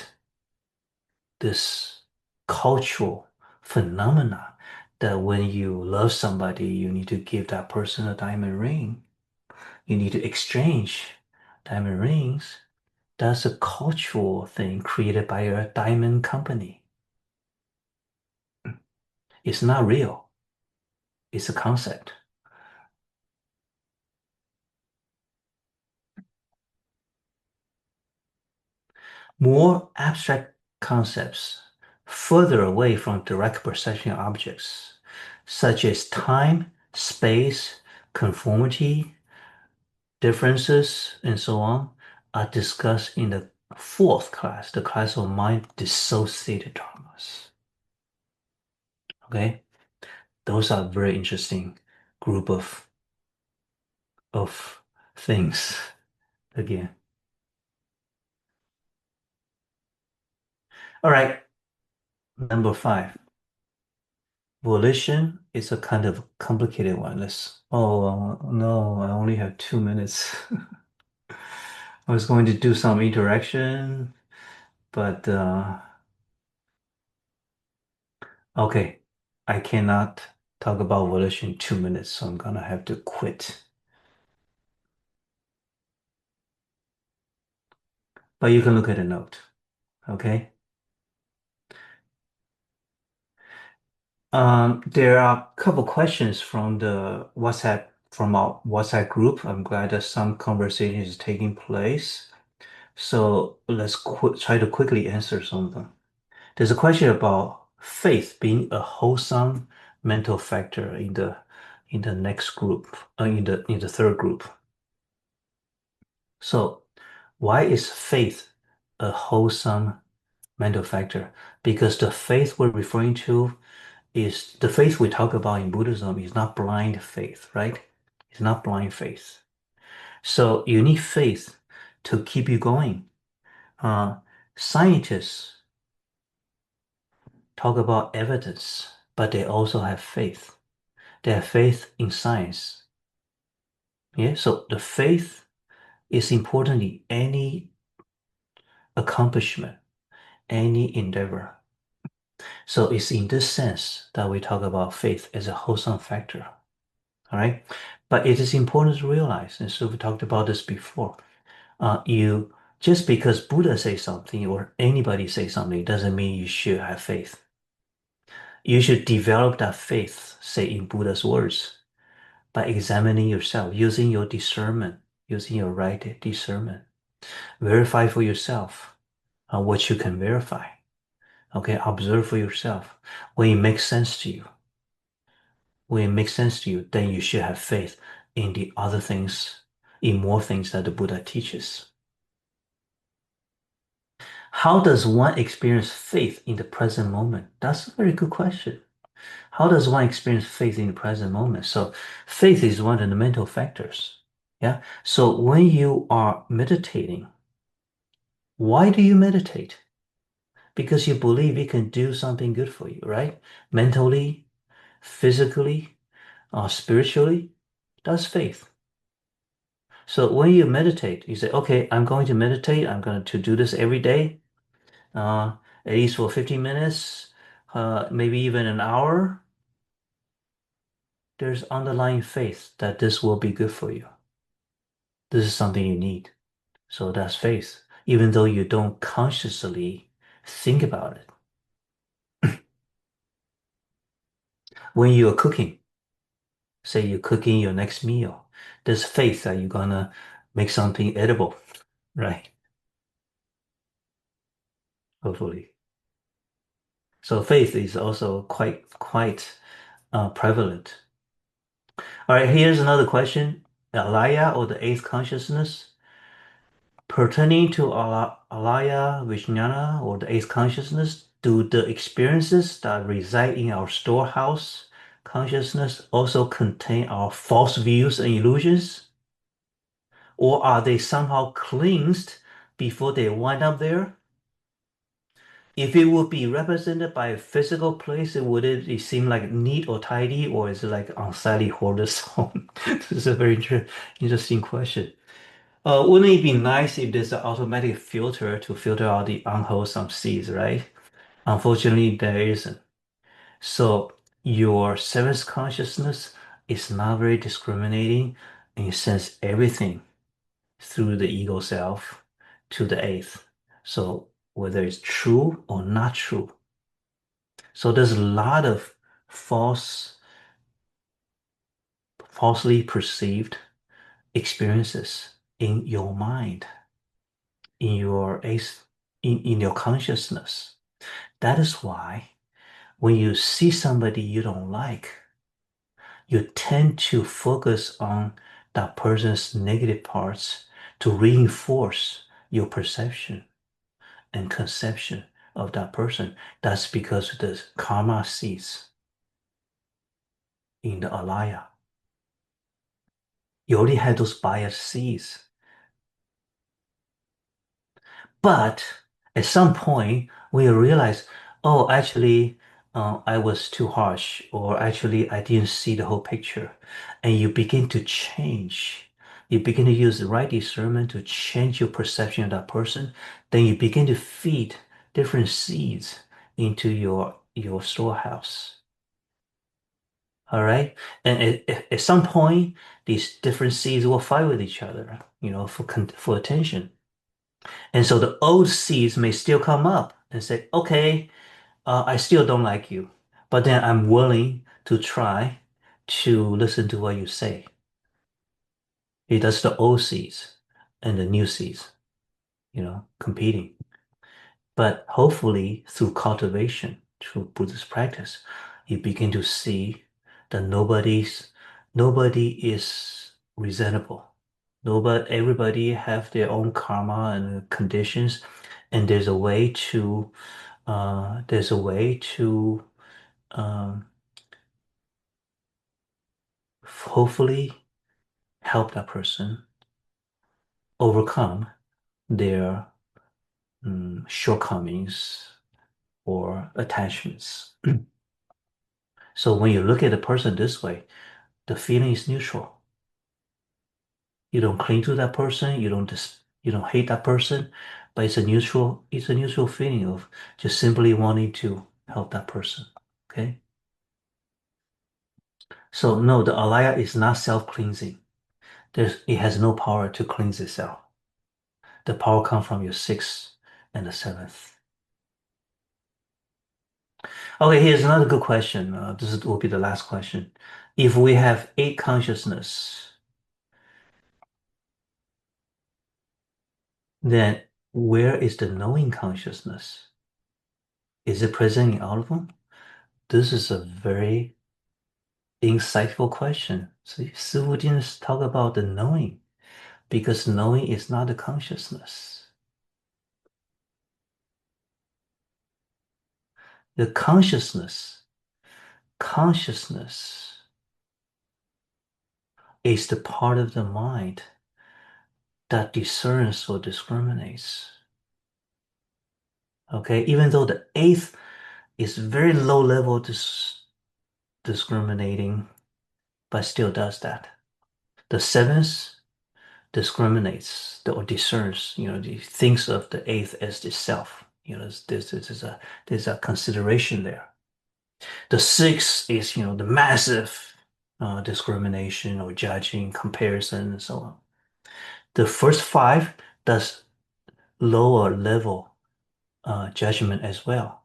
this cultural phenomena that when you love somebody, you need to give that person a diamond ring. You need to exchange diamond rings. That's a cultural thing created by a diamond company. It's not real. It's a concept. More abstract concepts further away from direct perception objects, such as time, space, conformity, differences, and so on, are discussed in the fourth class, the class of mind-dissociated dharmas. Okay? Those are very interesting group of things again. All right, number 5. Volition is a kind of complicated one. Oh no, I only have 2 minutes. I was going to do some interaction, but okay, I cannot talk about volition in 2 minutes, so I'm gonna have to quit. But you can look at a note, okay? There are a couple questions from our WhatsApp group. I'm glad that some conversation is taking place. So let's try to quickly answer some of them. There's a question about faith being a wholesome mental factor in the next group, in the third group. So why is faith a wholesome mental factor? Because the faith we're referring to is the faith we talk about in Buddhism is not blind faith, right? It's not blind faith. So you need faith to keep you going. Scientists talk about evidence, but they also have faith. They have faith in science. Yeah, so the faith is important in any accomplishment, any endeavor. So it's in this sense that we talk about faith as a wholesome factor. All right, but it is important to realize, and so we talked about this before. You just because Buddha says something or anybody says something doesn't mean you should have faith. You should develop that faith, say in Buddha's words, by examining yourself, using your discernment, using your right discernment. Verify for yourself what you can verify. Okay, observe for yourself. When it makes sense to you, then you should have faith in the other things, in more things that the Buddha teaches. How does one experience faith in the present moment? That's a very good question. How does one experience faith in the present moment? So faith is one of the mental factors. Yeah. So when you are meditating, Why do you meditate? Because you believe it can do something good for you, right? Mentally, physically, spiritually. That's faith. So when you meditate, you say, okay, I'm going to meditate. I'm going to do this every day, at least for 15 minutes, maybe even an hour. There's underlying faith that this will be good for you. This is something you need. So that's faith, even though you don't consciously think about it. When you're cooking, say you're cooking your next meal, there's faith that you're gonna make something edible, right? Hopefully. So faith is also quite prevalent. All right, here's another question. Alaya, or the eighth consciousness, pertaining to alaya, vijnana, or the eighth consciousness, do the experiences that reside in our storehouse consciousness also contain our false views and illusions? Or are they somehow cleansed before they wind up there? If it would be represented by a physical place, would it seem like neat or tidy, or is it like unsightly hoarder's home? This is a very interesting question. Wouldn't it be nice if there's an automatic filter to filter out the unwholesome seeds, right? Unfortunately, there isn't. So your seventh consciousness is not very discriminating, and you sense everything through the ego self to the eighth. So whether it's true or not true. So there's a lot of falsely perceived experiences in your mind, in your eighth, in your consciousness. That is why when you see somebody you don't like, you tend to focus on that person's negative parts to reinforce your perception and conception of that person. That's because of the karma seeds in the alaya. You already had those bias seeds. But at some point, we realize, oh, actually, I was too harsh, or actually, I didn't see the whole picture. And you begin to change. You begin to use the right discernment to change your perception of that person. Then you begin to feed different seeds into your storehouse. All right. And at some point, these different seeds will fight with each other, for attention. And so the old seeds may still come up and say, okay, I still don't like you, but then I'm willing to try to listen to what you say. That's the old seeds and the new seeds, competing. But hopefully through cultivation, through Buddhist practice, you begin to see that nobody is resentable. Everybody have their own karma and conditions, and there's a way to um, hopefully help that person overcome their shortcomings or attachments. So when you look at a person this way, the feeling is neutral. You don't cling to that person, you don't hate that person, but it's a neutral feeling of just simply wanting to help that person. Okay? So no, the alaya is not self-cleansing. It has no power to cleanse itself. The power comes from your sixth and the seventh. Okay, here's another good question. Will be the last question. If we have eight consciousness, then where is the knowing consciousness? Is it present in all of them? This is a very insightful question. So Sifu didn't talk about the knowing, because knowing is not the consciousness. The consciousness is the part of the mind that discerns or discriminates. Okay, even though the eighth is very low level discriminating, but still does that. The seventh discriminates or discerns, thinks of the eighth as the self. There's a consideration there. The sixth is, the massive discrimination or judging, comparison, and so on. The first five does lower level judgment as well.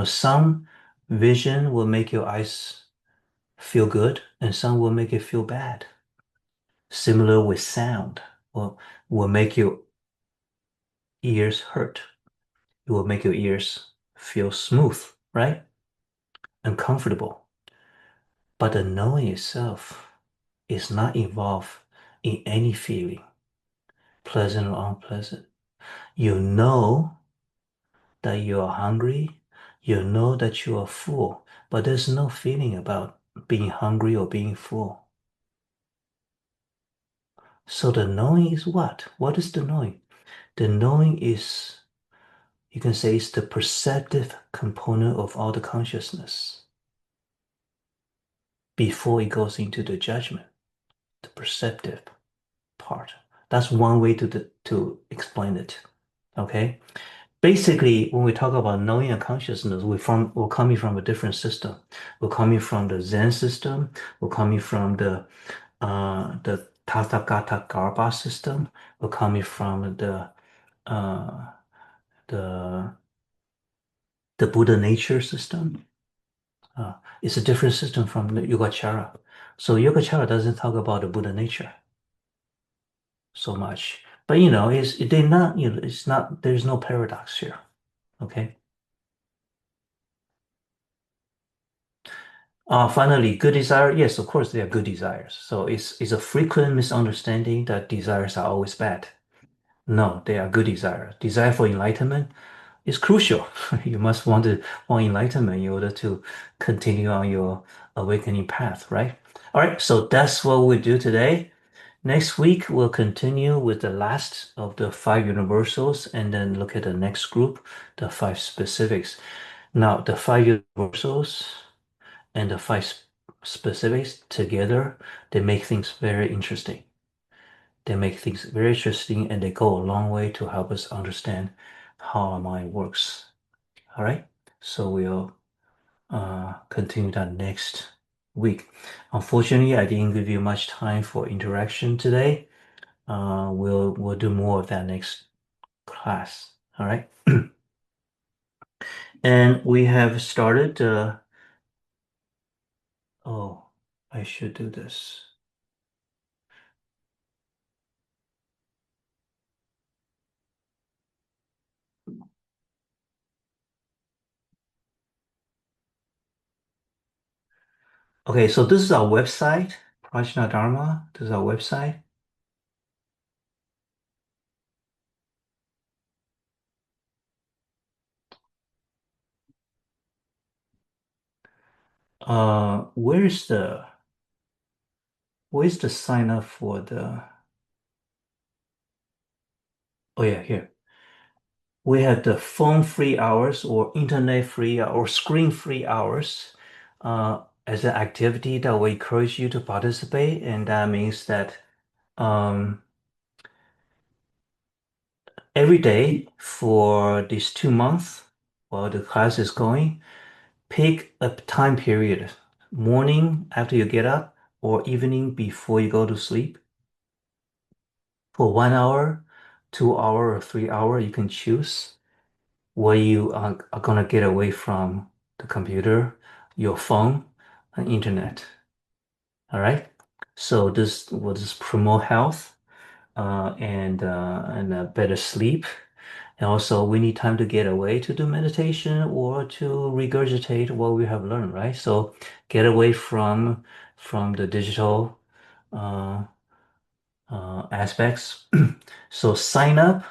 Some vision will make your eyes feel good, and some will make it feel bad. Similar with sound, will make your ears hurt. It will make your ears feel smooth, right? And comfortable. But the knowing itself is not involved in any feeling, pleasant or unpleasant. You know that you are hungry, you know that you are full, but there's no feeling about being hungry or being full. So the knowing is what? What is the knowing? The knowing is, you can say, it's the perceptive component of all the consciousness before it goes into the judgment, the perceptive part. That's one way to explain it. Okay? Basically, when we talk about knowing and consciousness, we're coming from a different system. We're coming from the Zen system. We're coming from the Tathagata Garbha system. We're coming from uh, the Buddha nature system. It's a different system from the Yogacara. So Yogacara doesn't talk about the Buddha nature so much. But they're not, it's not, there's no paradox here. Okay. Finally, good desire. Yes, of course, they are good desires. So it's a frequent misunderstanding that desires are always bad. No, they are good desires. Desire for enlightenment is crucial. You must want enlightenment in order to continue on your awakening path, right? All right, so that's what we do today. Next week, we'll continue with the last of the five universals and then look at the next group, the five specifics. Now, the five universals and the five specifics together, they make things very interesting. They make things very interesting and they go a long way to help us understand how our mind works. All right, so we'll continue that next week. Unfortunately, I didn't give you much time for interaction today. We'll do more of that next class. All right. And we have started. Oh, I should do this. Okay, so this is our website, Prajna Dharma. This is our website. Where's the sign up for the? Oh yeah, here. We have the phone free hours or internet free or screen free hours as an activity that we encourage you to participate, and that means that every day for these 2 months while the class is going, pick a time period, morning after you get up or evening before you go to sleep. For 1 hour, 2 hour, or 3 hour, you can choose where you are gonna get away from the computer, your phone, and internet. All right. So this will just promote health and a better sleep. And also, we need time to get away to do meditation or to regurgitate what we have learned, right? So get away from the digital aspects. So sign up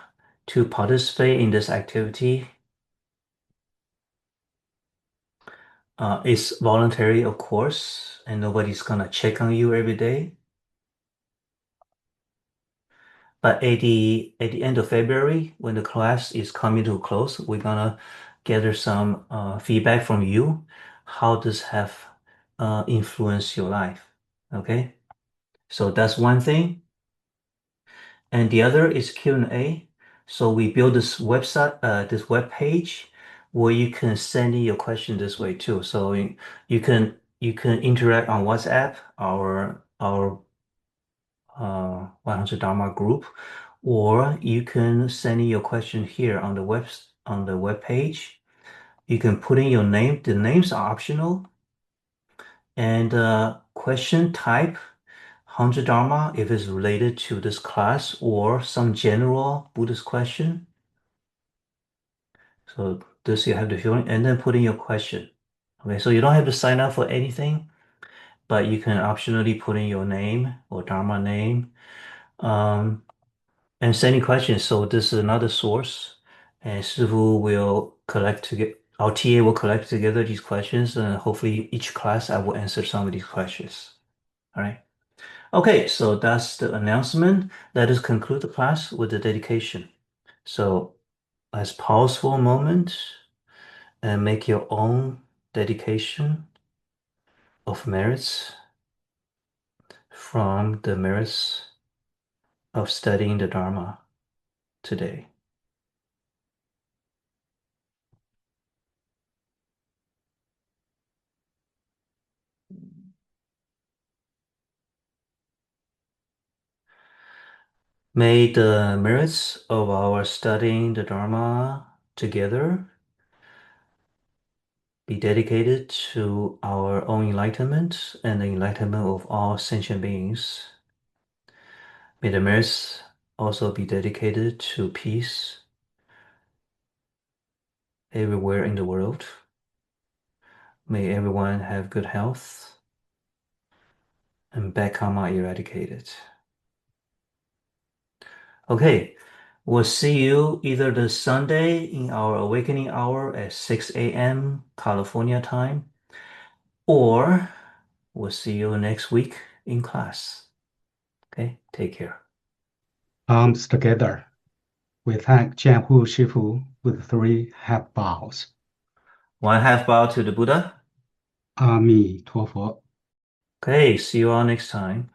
to participate in this activity. It's voluntary, of course, and nobody's gonna check on you every day. But at the end of February, when the class is coming to a close, we're gonna gather some feedback from you. How does have influenced your life? Okay, so that's one thing. And the other is Q&A. So we build this website, this web page, where you can send in your question this way too. So you can interact on WhatsApp, our 100 Dharma group, or you can send in your question here on the web page. You can put in your name. The names are optional, and question type 100 Dharma if it's related to this class or some general Buddhist question. So this you have to fill in and then put in your question. Okay, so you don't have to sign up for anything, but you can optionally put in your name or Dharma name. And sending questions. So this is another source, and Shifu will collect together. Our TA will collect together these questions, and hopefully each class I will answer some of these questions. All right. Okay, so that's the announcement. Let us conclude the class with the dedication. So let's pause for a moment and make your own dedication of merits from the merits of studying the Dharma today. May the merits of our studying the Dharma together be dedicated to our own enlightenment and the enlightenment of all sentient beings. May the merits also be dedicated to peace everywhere in the world. May everyone have good health and bad karma eradicated. Okay, we'll see you either this Sunday in our awakening hour at 6 a.m. California time, or we'll see you next week in class. Okay, take care. Palms together. We thank Jiahhu Shifu with 3 half bows. 1 half bow to the Buddha. 阿弥陀佛。 Okay, see you all next time.